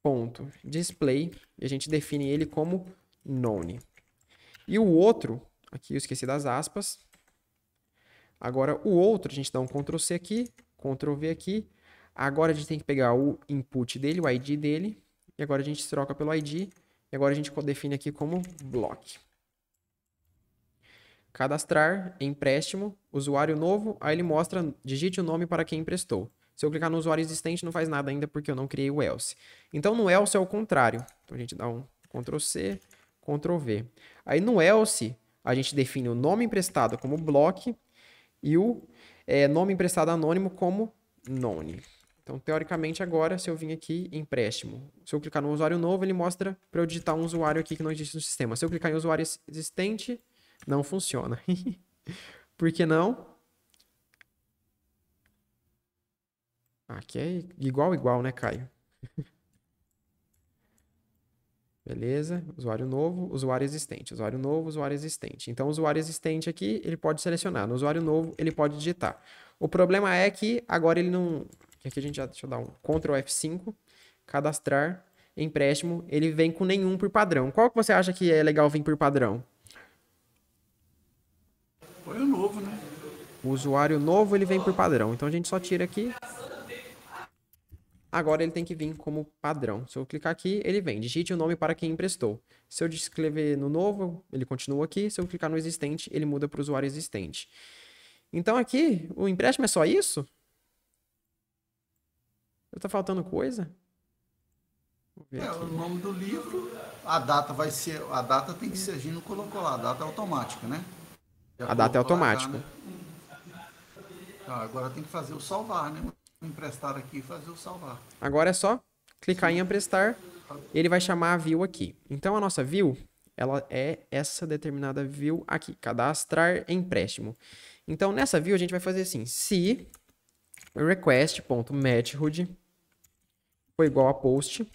ponto, display, e a gente define ele como none. E o outro, aqui eu esqueci das aspas. Agora o outro, a gente dá um Ctrl+C aqui, Ctrl+V aqui. Agora a gente tem que pegar o input dele, o ID dele, e agora a gente troca pelo ID, e agora a gente define aqui como block. Cadastrar, empréstimo, usuário novo, aí ele mostra, digite o nome para quem emprestou. Se eu clicar no usuário existente, não faz nada ainda porque eu não criei o else. Então, no else é o contrário. Então, a gente dá um Ctrl+C, Ctrl+V. Aí, no else, a gente define o nome emprestado como block e o nome emprestado anônimo como none. Então, teoricamente, agora, se eu vim aqui, empréstimo. Se eu clicar no usuário novo, ele mostra para eu digitar um usuário aqui que não existe no sistema. Se eu clicar em usuário existente, não funciona. Por que não? Aqui é igual, né, Caio? Beleza, usuário novo, usuário existente. Usuário novo, usuário existente. Então, o usuário existente aqui, ele pode selecionar. No usuário novo, ele pode digitar. O problema é que agora ele não... Aqui a gente já... Deixa eu dar um Ctrl F5. Cadastrar, empréstimo. Ele vem com nenhum por padrão. Qual que você acha que é legal vir por padrão? Põe o novo, né? O usuário novo, ele vem por padrão. Então, a gente só tira aqui. Agora ele tem que vir como padrão. Se eu clicar aqui, ele vem. Digite o nome para quem emprestou. Se eu escrever no novo, ele continua aqui. Se eu clicar no existente, ele muda para o usuário existente. Então aqui, o empréstimo é só isso? Tá faltando coisa? Vou ver aqui. O nome do livro, a data vai ser... A data tem que ser... A gente não colocou lá. A data é automática, né? A data é automática. Né? Agora tem que fazer o salvar, né? Emprestar aqui e fazer o salvar. Agora é só clicar em emprestar, ele vai chamar a view aqui. Então a nossa view, ela é essa determinada view aqui, cadastrar empréstimo. Então nessa view a gente vai fazer assim, se request.method for igual a post,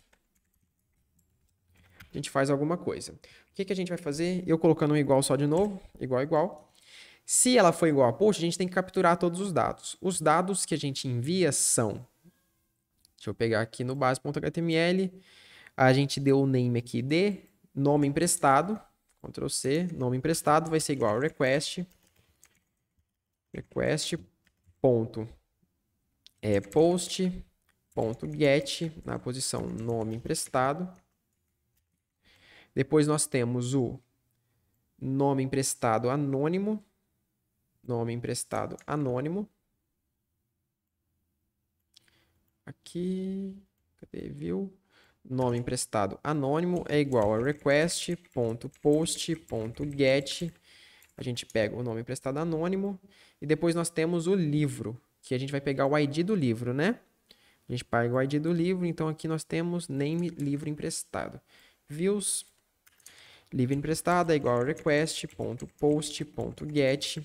a gente faz alguma coisa. O que a gente vai fazer? Eu colocando um igual só de novo, igual. Se ela for igual a post, a gente tem que capturar todos os dados. Os dados que a gente envia são Deixa eu pegar aqui no base.html. A gente deu o name aqui de nome emprestado. Ctrl C, nome emprestado vai ser igual a request ponto post ponto get na posição nome emprestado. Depois nós temos o nome emprestado anônimo. Nome emprestado anônimo. Aqui, cadê? View? Nome emprestado anônimo é igual a request.post.get. A gente pega o nome emprestado anônimo. E depois nós temos o livro, que a gente vai pegar o ID do livro, né? A gente pega o ID do livro, então aqui nós temos name livro emprestado. Views, livro emprestado é igual a request.post.get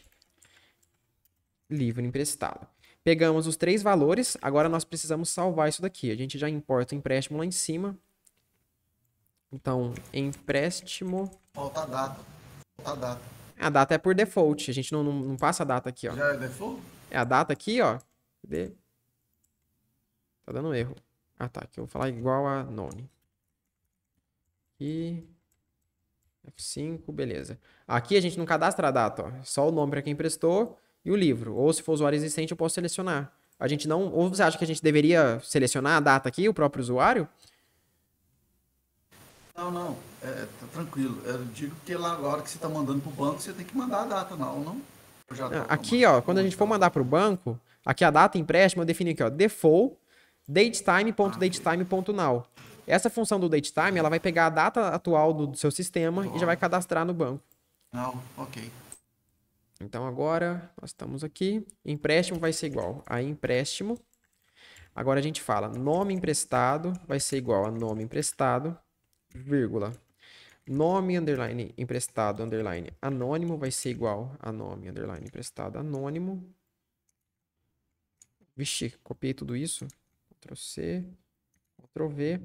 livro emprestado. Pegamos os 3 valores, agora nós precisamos salvar isso daqui. A gente já importa o empréstimo lá em cima. Então, empréstimo... Falta a data. Falta a data. A data é por default, a gente não passa a data aqui, ó. Já é default? É a data aqui, ó. Cadê? Tá dando erro. Ah, tá. Aqui eu vou falar igual a none. Aqui... F5, beleza. Aqui a gente não cadastra a data, ó. Só o nome para quem prestou e o livro. Ou se for usuário existente, eu posso selecionar. A gente não... Ou você acha que a gente deveria selecionar a data aqui, o próprio usuário? Não. Tá tranquilo. Eu digo que lá agora que você tá mandando pro banco, você tem que mandar a data, não? Eu já tô Aqui, ó, quando a gente for mandar para o banco, aqui a data empréstimo, eu defino aqui, ó, default datetime.datetime.now. Essa função do datetime, ela vai pegar a data atual do seu sistema e já vai cadastrar no banco. Não, ok. Então agora nós estamos aqui, empréstimo vai ser igual a empréstimo. Agora a gente fala nome emprestado vai ser igual a nome emprestado, vírgula. Nome, underline, emprestado, underline, anônimo vai ser igual a nome, underline, emprestado, anônimo. Vixe, copiei tudo isso. Ctrl C, Ctrl V.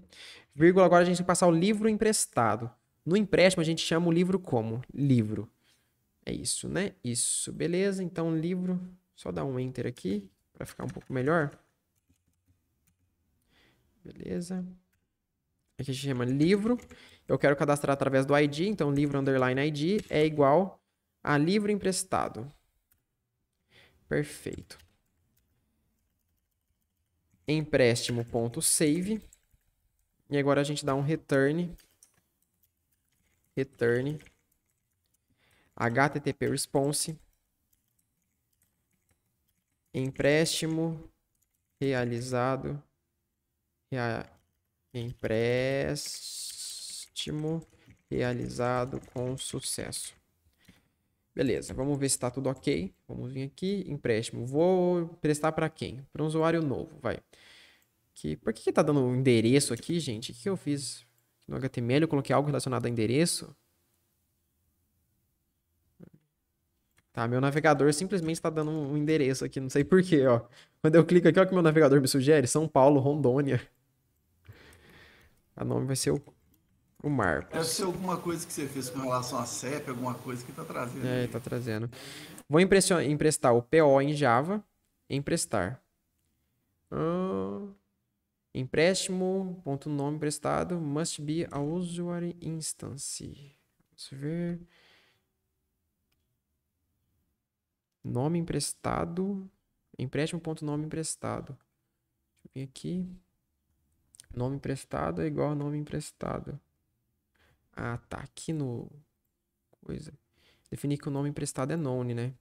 Vírgula, agora a gente tem que passar o livro emprestado. No empréstimo a gente chama o livro como? Livro. É isso, né? Isso, beleza. Então, livro, só dar um Enter aqui para ficar um pouco melhor. Beleza. Aqui a gente chama livro. Eu quero cadastrar através do ID, então livro underline ID é igual a livro emprestado. Perfeito. Empréstimo.save. E agora a gente dá um return. Return. HTTP response. Empréstimo realizado. Empréstimo realizado com sucesso. Beleza, vamos ver se está tudo ok. Vamos vir aqui, empréstimo. Vou emprestar para quem? Para um usuário novo, vai. Por que tá dando um endereço aqui, gente? O que eu fiz? No HTML eu coloquei algo relacionado a endereço? Tá, meu navegador simplesmente está dando um endereço aqui, não sei porquê, ó. Quando eu clico aqui, ó, que meu navegador me sugere, São Paulo, Rondônia. O nome vai ser o Marcos. Deve ser alguma coisa que você fez com relação a CEP, alguma coisa que tá trazendo. É, tá trazendo. Vou emprestar o PO em Java. Emprestar. Empréstimo, ponto nome emprestado, must be a usuary instance. Vamos ver. Nome emprestado. Empréstimo, ponto nome emprestado. Deixa eu vir aqui. Nome emprestado é igual a nome emprestado. Ah, tá. Aqui no... Coisa. Definir que o nome emprestado é known, né?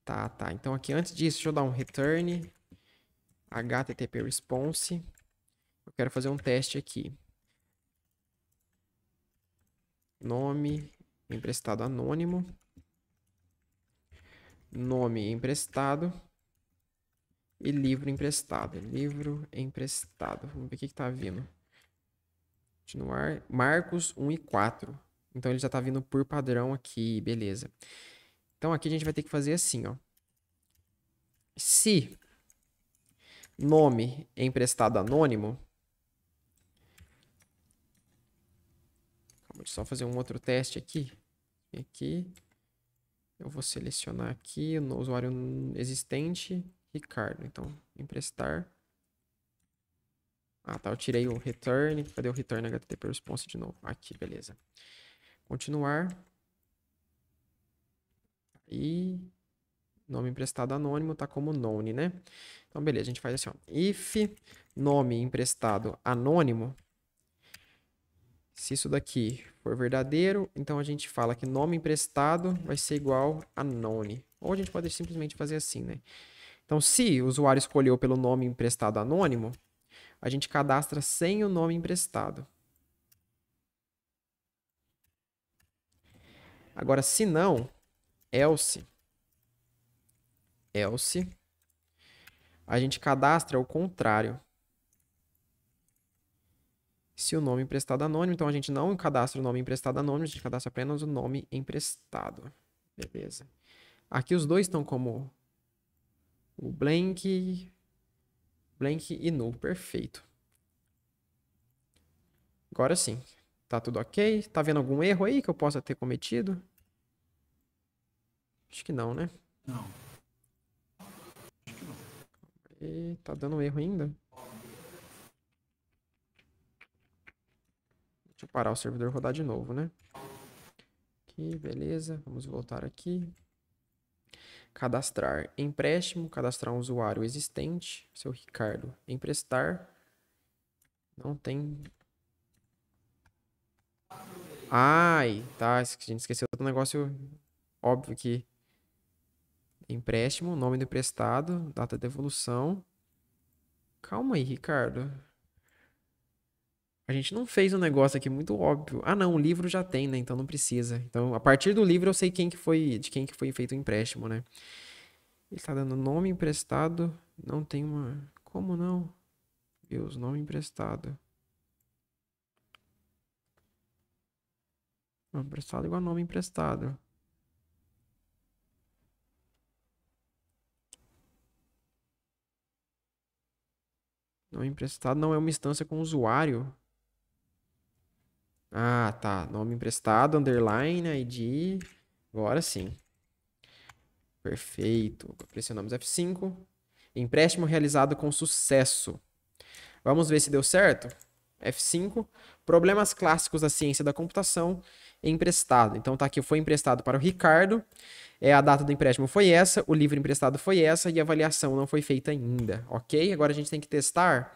Tá. Então aqui, antes disso, deixa eu dar um return. HTTP response. Eu quero fazer um teste aqui. Nome emprestado anônimo. Nome emprestado. E livro emprestado. Livro emprestado. Vamos ver o que tá vindo. Continuar. Marcos 1 e 4. Então ele já tá vindo por padrão aqui. Beleza. Então aqui a gente vai ter que fazer assim, ó. Se nome é emprestado anônimo. Vou só fazer um outro teste aqui. Aqui. Eu vou selecionar aqui o usuário existente Ricardo. Então, emprestar. Ah, tá. Eu tirei o return. Cadê o return HTTP response de novo? Aqui, beleza. Continuar. E nome emprestado anônimo tá como known, né? Então, beleza. A gente faz assim, ó. If nome emprestado anônimo. Se isso daqui for verdadeiro, então a gente fala que nome emprestado vai ser igual a known. Ou a gente pode simplesmente fazer assim, né? Então, se o usuário escolheu pelo nome emprestado anônimo, a gente cadastra sem o nome emprestado. Agora, se não, else, a gente cadastra o contrário. Se o nome emprestado anônimo, então a gente não cadastra o nome emprestado anônimo, a gente cadastra apenas o nome emprestado. Beleza. Aqui os dois estão como o blank e null. Perfeito. Agora sim. Tá tudo ok? Tá vendo algum erro aí que eu possa ter cometido? Acho que não, né? Não. E tá dando erro ainda? Deixa eu parar o servidor e rodar de novo, né? Aqui, beleza. Vamos voltar aqui. Cadastrar empréstimo, cadastrar um usuário existente, seu Ricardo, emprestar. Não tem. Ai, tá. A gente esqueceu do negócio óbvio aqui. Empréstimo, nome do emprestado, data de devolução. Calma aí, Ricardo. A gente não fez um negócio aqui muito óbvio. Ah, não, o livro já tem, né? Então não precisa. Então, a partir do livro eu sei de quem que foi feito o empréstimo, né? Ele tá dando nome emprestado, não tem uma... Como não? Deus, nome emprestado. Nome emprestado igual nome emprestado. Nome emprestado não é uma instância com usuário. Ah, tá. Nome emprestado, underline, ID. Agora sim. Perfeito. Pressionamos F5. Empréstimo realizado com sucesso. Vamos ver se deu certo? F5. Problemas clássicos da ciência da computação. Emprestado. Então tá aqui, foi emprestado para o Ricardo. A data do empréstimo foi essa, o livro emprestado foi essa e a avaliação não foi feita ainda, ok? Agora a gente tem que testar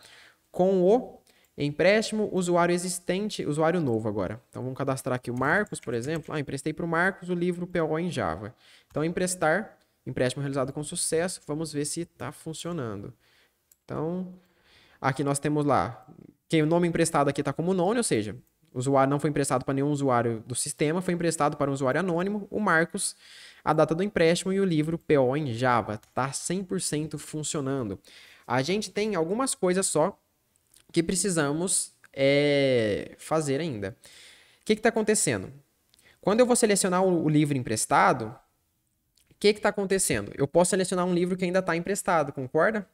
com o empréstimo usuário existente, usuário novo agora. Então vamos cadastrar aqui o Marcos, por exemplo. Emprestei para o Marcos o livro PO em Java. Então emprestar, empréstimo realizado com sucesso. Vamos ver se está funcionando. Então, aqui nós temos lá, que o nome emprestado aqui está como known, ou seja, o usuário não foi emprestado para nenhum usuário do sistema, foi emprestado para um usuário anônimo, o Marcos, a data do empréstimo e o livro PO em Java. Tá 100% funcionando. A gente tem algumas coisas só que precisamos fazer ainda. O que está acontecendo? Quando eu vou selecionar o livro emprestado, o que está acontecendo? Eu posso selecionar um livro que ainda está emprestado, concorda?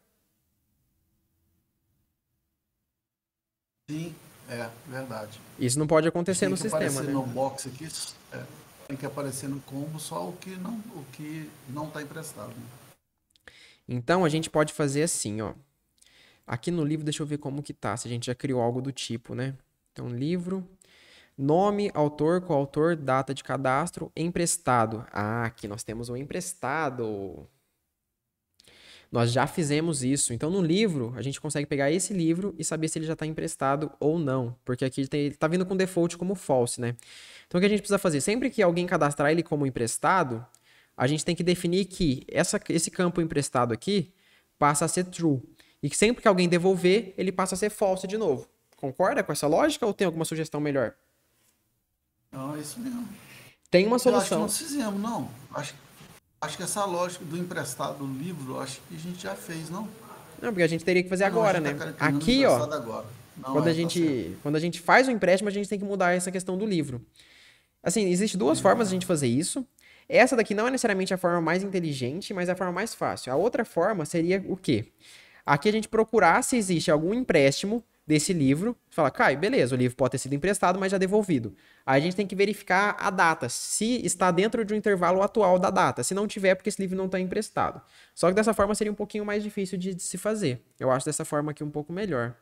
Sim, verdade. Isso não pode acontecer no sistema, né? Tem que aparecer no box aqui, tem que aparecer no combo só o que não está emprestado. Né? Então, a gente pode fazer assim, ó. Aqui no livro, deixa eu ver como que tá, se a gente já criou algo do tipo, né? Então, livro, nome, autor, coautor, data de cadastro, emprestado. Ah, aqui nós temos o emprestado. Nós já fizemos isso. Então, no livro, a gente consegue pegar esse livro e saber se ele já está emprestado ou não. Porque aqui ele está vindo com default como false, né? Então, o que a gente precisa fazer? Sempre que alguém cadastrar ele como emprestado, a gente tem que definir que esse campo emprestado aqui passa a ser true. E que sempre que alguém devolver, ele passa a ser false de novo. Concorda com essa lógica ou tem alguma sugestão melhor? Não, é isso mesmo. Tem uma solução. Eu acho que nós fizemos, não. Acho que essa lógica do emprestado do livro, acho que a gente já fez, não? Não, porque a gente teria que fazer agora, né? Tá aqui, ó, não, quando a gente faz o empréstimo, a gente tem que mudar essa questão do livro. Assim, existe duas formas de a gente fazer isso. Essa daqui não é necessariamente a forma mais inteligente, mas é a forma mais fácil. A outra forma seria o quê? Aqui a gente procurar se existe algum empréstimo desse livro. Fala, Caio, beleza, o livro pode ter sido emprestado, mas já devolvido. Aí a gente tem que verificar a data, se está dentro de um intervalo atual da data. Se não tiver, é porque esse livro não está emprestado. Só que dessa forma seria um pouquinho mais difícil de se fazer. Eu acho dessa forma aqui um pouco melhor.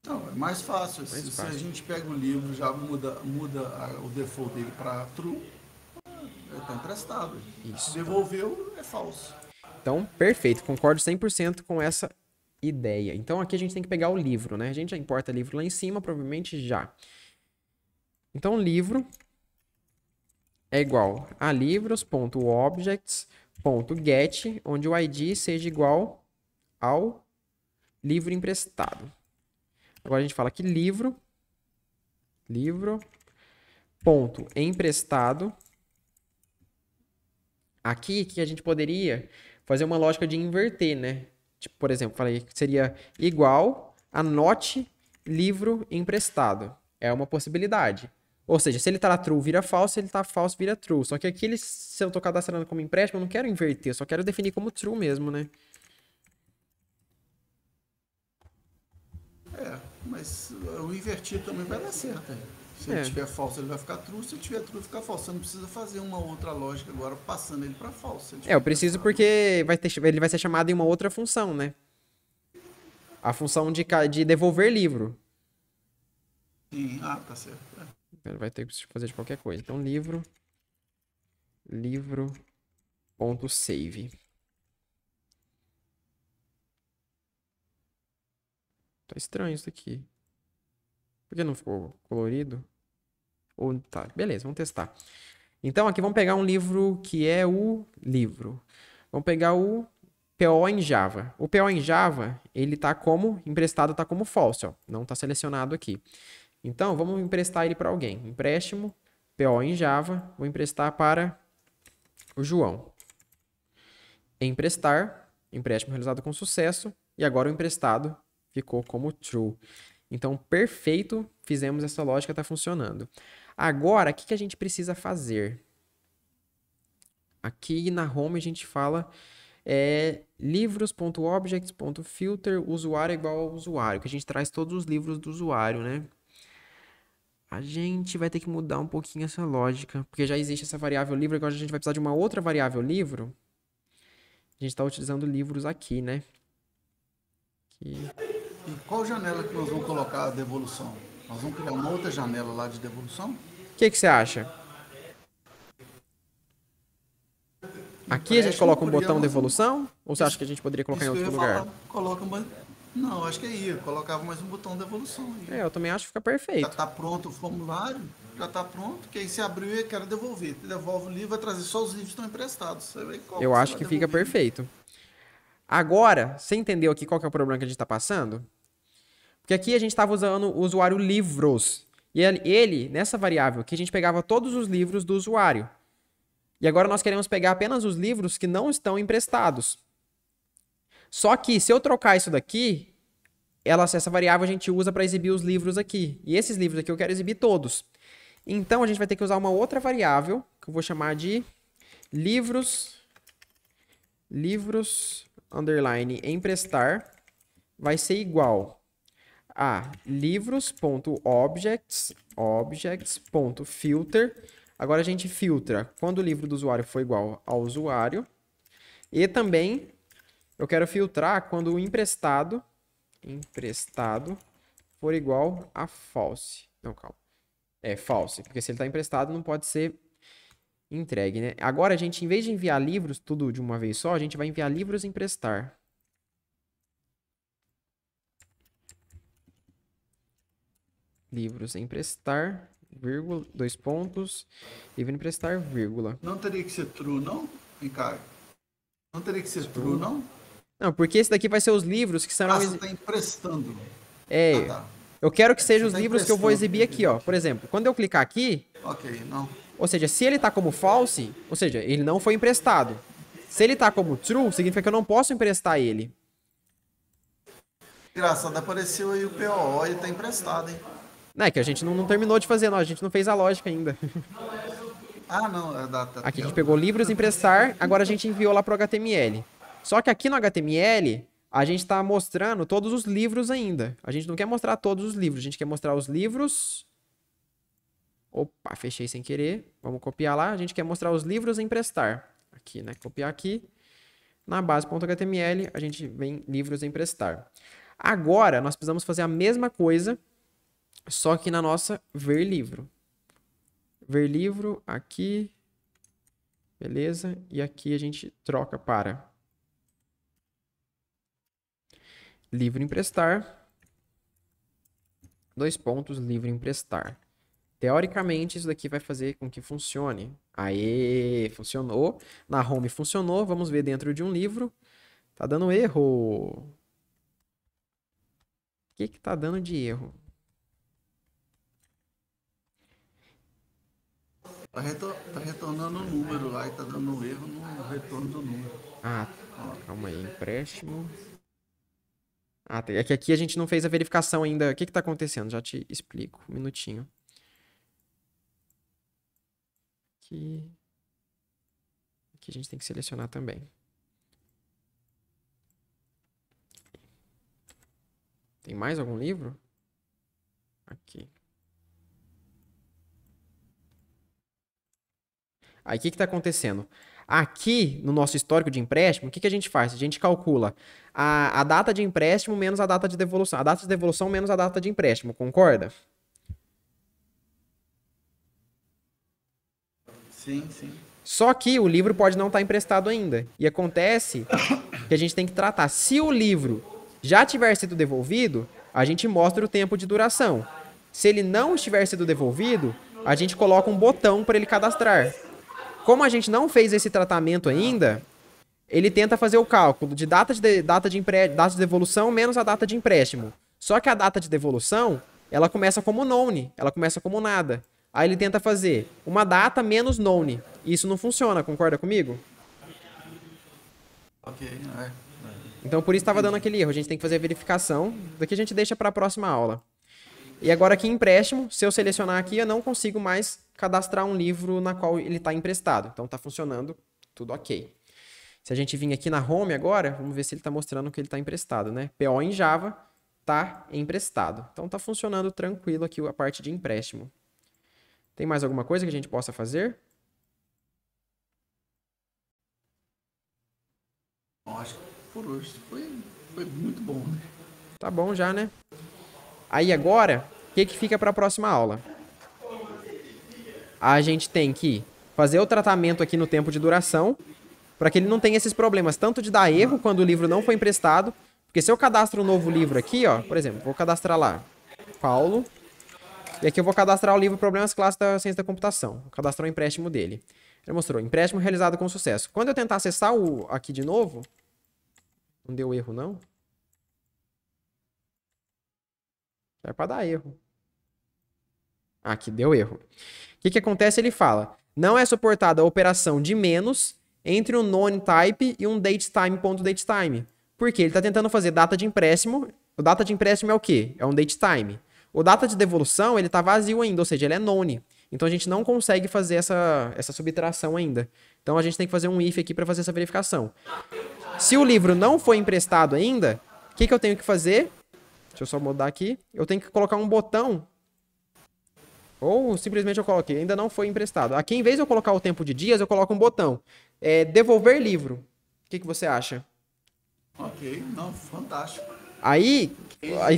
Não, é mais fácil. Mais Se fácil. a gente pega o livro, já muda o default dele para true, ele está emprestado. Isso. Se devolveu, é falso. Então, perfeito. Concordo 100% com essa ideia. Então, aqui a gente tem que pegar o livro, né? A gente já importa livro lá em cima, provavelmente já. Então, livro é igual a livros.objects.get, onde o ID seja igual ao livro emprestado. Agora a gente fala que livro.emprestado. Aqui que a gente poderia fazer uma lógica de inverter, né? Tipo, por exemplo, falei que seria igual a not livro emprestado. É uma possibilidade. Ou seja, se ele tá true, vira falso, se ele tá falso, vira true. Só que aqui, se eu tô cadastrando como empréstimo, eu não quero inverter, eu só quero definir como true mesmo, né? Mas o invertido também vai dar certo. Aí. Se ele tiver falso, ele vai ficar true. Se ele tiver true, fica falso. Você não precisa fazer uma outra lógica agora passando ele para falso. Eu preciso porque ele vai ser chamado em uma outra função, né? A função de devolver livro. Sim, tá certo. Ele vai ter que fazer de qualquer coisa. Então, livro.save. Tá estranho isso aqui. Por que não ficou colorido? Ou tá, beleza, vamos testar. Então, aqui vamos pegar um livro que é o livro. Vamos pegar o PO em Java. O PO em Java, ele tá como emprestado, tá como false, ó. Não tá selecionado aqui. Então, vamos emprestar ele para alguém. Empréstimo, PO em Java, vou emprestar para o João. Emprestar, empréstimo realizado com sucesso, e agora o emprestado ficou como true. Então, perfeito, fizemos essa lógica, está funcionando. Agora, o que a gente precisa fazer? Aqui na home a gente fala livros.objects.filter, usuário igual ao usuário, que a gente traz todos os livros do usuário, né? A gente vai ter que mudar um pouquinho essa lógica, porque já existe essa variável livro, agora a gente vai precisar de uma outra variável livro. A gente está utilizando livros aqui, né? Aqui. E qual janela que nós vamos colocar a devolução? Nós vamos criar uma outra janela lá de devolução? O que você acha? Aqui a gente coloca um botão devolução? Ou você acha que a gente poderia colocar em outro lugar? Coloca mais... Não, acho que aí, colocava mais um botão devolução. Aí. Eu também acho que fica perfeito. Já está pronto o formulário, já está pronto, que aí se abriu e quer devolver. Devolve o livro, vai trazer só os livros que estão emprestados. Eu acho que fica perfeito. Agora, você entendeu aqui qual que é o problema que a gente está passando? Porque aqui a gente estava usando o usuário livros. E ele, nessa variável aqui, a gente pegava todos os livros do usuário. E agora nós queremos pegar apenas os livros que não estão emprestados. Só que se eu trocar isso daqui, essa variável a gente usa para exibir os livros aqui. E esses livros aqui eu quero exibir todos. Então a gente vai ter que usar uma outra variável, que eu vou chamar de livros underline emprestar, vai ser igual a livros.objects.filter. Agora a gente filtra quando o livro do usuário for igual ao usuário. E também eu quero filtrar quando o emprestado for igual a false. Não, calma. É false, porque se ele está emprestado não pode ser entregue, né? Agora a gente, em vez de enviar livros tudo de uma vez só, a gente vai enviar livros emprestar. Livros emprestar, vírgula, 2 pontos, livro emprestar, vírgula. Não teria que ser true, não, Ricardo? Não teria que ser true, não? Não, porque esse daqui vai ser os livros que serão... você está emprestando. Tá. Eu quero que sejam os livros que eu vou exibir aqui, ó. Por exemplo, quando eu clicar aqui... Ok, não. Ou seja, se ele tá como false, ou seja, ele não foi emprestado. Se ele tá como true, significa que eu não posso emprestar ele. Engraçado, apareceu aí o PO, ele tá emprestado, hein? Não, é que a gente não terminou de fazer, não. A gente não fez a lógica ainda. Não. Aqui a gente pegou livros emprestar, agora a gente enviou lá pro HTML. Só que aqui no HTML, a gente está mostrando todos os livros ainda. A gente não quer mostrar todos os livros, a gente quer mostrar os livros... Opa, fechei sem querer. Vamos copiar lá. A gente quer mostrar os livros a emprestar. Aqui, né? Copiar aqui. Na base.html, a gente vem livros a emprestar. Agora, nós precisamos fazer a mesma coisa, só que na nossa ver livro. Ver livro, aqui. Beleza? E aqui a gente troca para livro emprestar. Livro emprestar. Teoricamente, isso daqui vai fazer com que funcione. Aê, funcionou. Na home funcionou. Vamos ver dentro de um livro. Tá dando erro. O que que tá dando de erro? Tá retornando o número lá e tá dando um erro no retorno do número. Ah, calma aí. Empréstimo. Ah, é que aqui a gente não fez a verificação ainda. O que que tá acontecendo? Já te explico. Um minutinho. Aqui a gente tem que selecionar também. Tem mais algum livro? Aqui. Aí o que está acontecendo? Aqui, no nosso histórico de empréstimo, o que a gente faz? A gente calcula a data de empréstimo menos a data de devolução. A data de devolução menos a data de empréstimo, concorda? Sim, sim. Só que o livro pode não estar emprestado ainda. E acontece que a gente tem que tratar. Se o livro já tiver sido devolvido, a gente mostra o tempo de duração. Se ele não estiver sido devolvido, a gente coloca um botão para ele cadastrar. Como a gente não fez esse tratamento ainda, ele tenta fazer o cálculo de data de devolução menos a data de empréstimo. Só que a data de devolução, ela começa como none, ela começa como nada. Aí ele tenta fazer uma data menos none. Isso não funciona, concorda comigo? Ok, Então por isso estava dando aquele erro. A gente tem que fazer a verificação. Daqui a gente deixa para a próxima aula. E agora aqui empréstimo, se eu selecionar aqui, eu não consigo mais cadastrar um livro na qual ele está emprestado. Então está funcionando tudo ok. Se a gente vir aqui na home agora, vamos ver se ele está mostrando que ele está emprestado, né? PO em Java está emprestado. Então está funcionando tranquilo aqui a parte de empréstimo. Tem mais alguma coisa que a gente possa fazer? Acho que por hoje foi muito bom, né? Tá bom já, né? Aí agora, o que fica para a próxima aula? A gente tem que fazer o tratamento aqui no tempo de duração, para que ele não tenha esses problemas, tanto de dar erro quando o livro não foi emprestado, porque se eu cadastro um novo livro aqui, ó, por exemplo, vou cadastrar lá, Paulo, e aqui eu vou cadastrar o livro Problemas Clássicos da Ciência da Computação, vou cadastrar o empréstimo dele. Ele mostrou, empréstimo realizado com sucesso. Quando eu tentar acessar aqui de novo, não deu erro não? É para dar erro. Aqui deu erro. O que acontece? Ele fala, não é suportada a operação de menos entre um nonType e um datetime.datetime. Por quê? Ele está tentando fazer data de empréstimo. O data de empréstimo é o quê? É um datetime. O data de devolução, ele está vazio ainda, ou seja, ele é none. Então a gente não consegue fazer essa subtração ainda. Então a gente tem que fazer um if aqui para fazer essa verificação. Se o livro não foi emprestado ainda, o que eu tenho que fazer? Deixa eu só mudar aqui. Eu tenho que colocar um botão. Ou simplesmente eu coloquei, ainda não foi emprestado. Aqui, em vez de eu colocar o tempo de dias, eu coloco um botão. Devolver livro. O que você acha? Ok, não, fantástico. Aí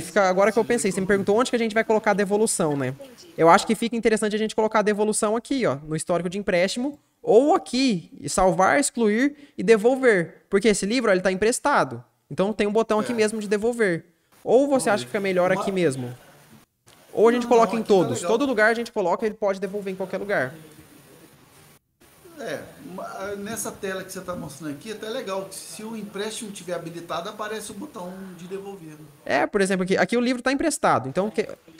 fica, agora que eu pensei, você me perguntou onde que a gente vai colocar a devolução, né? Eu acho que fica interessante a gente colocar a devolução aqui, ó, no histórico de empréstimo, ou aqui, salvar, excluir e devolver. Porque esse livro, ó, ele tá emprestado. Então tem um botão aqui mesmo de devolver. Ou você acha que fica melhor aqui mesmo? Ou a gente coloca em todos. Todo lugar a gente coloca, ele pode devolver em qualquer lugar. Nessa tela que você está mostrando aqui, é até legal. Se o empréstimo estiver habilitado, aparece o botão de devolver. Por exemplo, aqui o livro está emprestado. Então,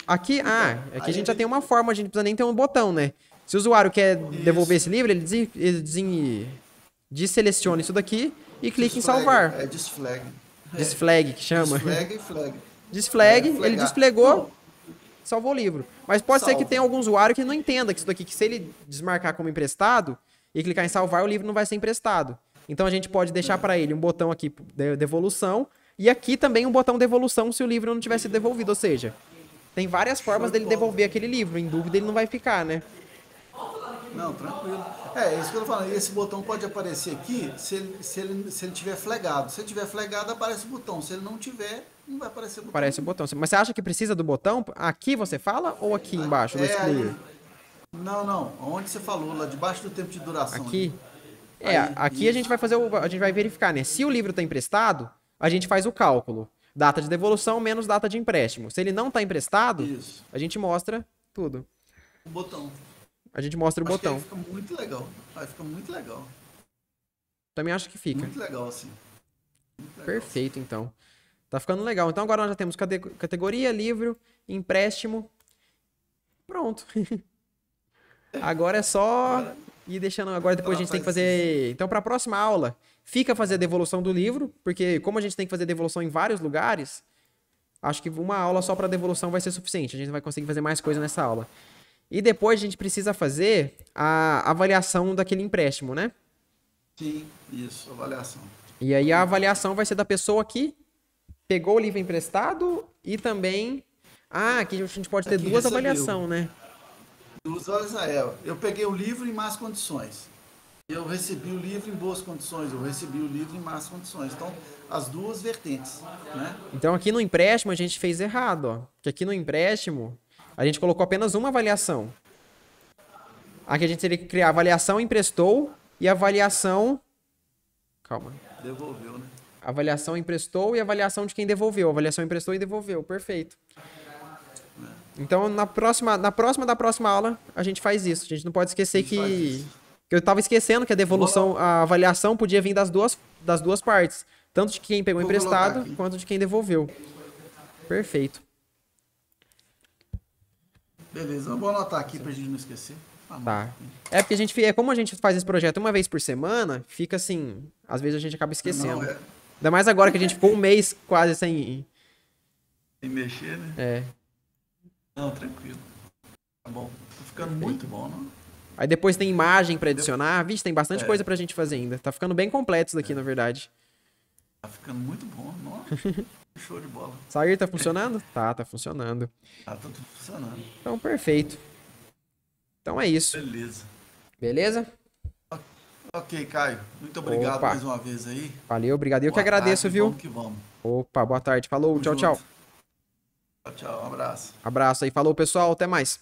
aqui a gente já tem uma forma, a gente não precisa nem ter um botão, né? Se o usuário quer devolver esse livro, ele deseleciona isso daqui e clica em salvar. É desflag. Desflag, que chama. Desflag e flag. Desflag, ele desflegou, salvou o livro. Mas pode ser que tenha algum usuário que não entenda que isso daqui, que se ele desmarcar como emprestado e clicar em salvar, o livro não vai ser emprestado. Então a gente pode deixar para ele um botão aqui de devolução E aqui também um botão devolução se o livro não tivesse devolvido, ou seja, tem várias formas dele devolver aquele livro. Em dúvida ele não vai ficar, né? Não, tranquilo. É isso que eu tô falando. Esse botão pode aparecer aqui se ele tiver flegado. Se ele tiver flegado, aparece o botão. Se ele não tiver, não vai aparecer o botão. Aparece o botão. Mas você acha que precisa do botão? Aqui você fala ou aqui embaixo, no excluir? Não. Onde você falou, lá debaixo do tempo de duração. Aqui? Aí, Aqui a gente vai fazer a gente vai verificar, né? Se o livro tá emprestado, a gente faz o cálculo. Data de devolução menos data de empréstimo. Se ele não tá emprestado, Isso. a gente mostra tudo. O botão. A gente mostra o Acho que botão. aí fica muito legal. Aí fica muito legal. Também acho que fica. Muito legal, assim. Muito legal. Perfeito, então. Tá ficando legal. Então agora nós já temos categoria, livro, empréstimo. Pronto. Agora é só ir deixando. Agora depois a gente tem que fazer. Então, para a próxima aula, fica fazer a devolução do livro, porque como a gente tem que fazer devolução em vários lugares, acho que uma aula só para devolução vai ser suficiente. A gente não vai conseguir fazer mais coisa nessa aula. E depois a gente precisa fazer a avaliação daquele empréstimo, né? Sim, isso, avaliação. E aí a avaliação vai ser da pessoa que pegou o livro emprestado e também. Aqui a gente pode ter duas avaliações, né? Duas horas eu peguei o livro em más condições. Eu recebi o livro em boas condições. Eu recebi o livro em más condições. Então, as duas vertentes, né? Então aqui no empréstimo a gente fez errado, ó. Porque aqui no empréstimo a gente colocou apenas uma avaliação. Aqui a gente teria que criar avaliação emprestou e avaliação... Calma. Devolveu, né? Avaliação emprestou e avaliação de quem devolveu. Avaliação emprestou e devolveu. Perfeito. Então, na próxima aula, a gente faz isso. A gente não pode esquecer que eu tava esquecendo que a devolução, a avaliação podia vir das duas partes. Tanto de quem pegou emprestado, quanto de quem devolveu. Perfeito. Beleza, eu vou anotar aqui pra gente não esquecer. Tá. É porque como a gente faz esse projeto uma vez por semana, fica assim, às vezes a gente acaba esquecendo. Ainda mais agora que a gente ficou um mês quase sem mexer, né? É. Não, tranquilo. Tá bom. Tá ficando muito bom, não? Aí depois tem imagem pra adicionar. Vixe, tem bastante coisa pra gente fazer ainda. Tá ficando bem completo isso daqui, na verdade. Tá ficando muito bom, nossa. Show de bola. Sair tá funcionando? Tá funcionando. Tá tudo funcionando. Então, perfeito. Então é isso. Beleza. Beleza? Ok, Caio. Muito obrigado mais uma vez aí. Valeu, obrigado. Eu que agradeço, viu? Vamos que vamos. Opa, boa tarde. Falou, tchau, tchau. Tchau, um abraço. Abraço aí. Falou, pessoal. Até mais.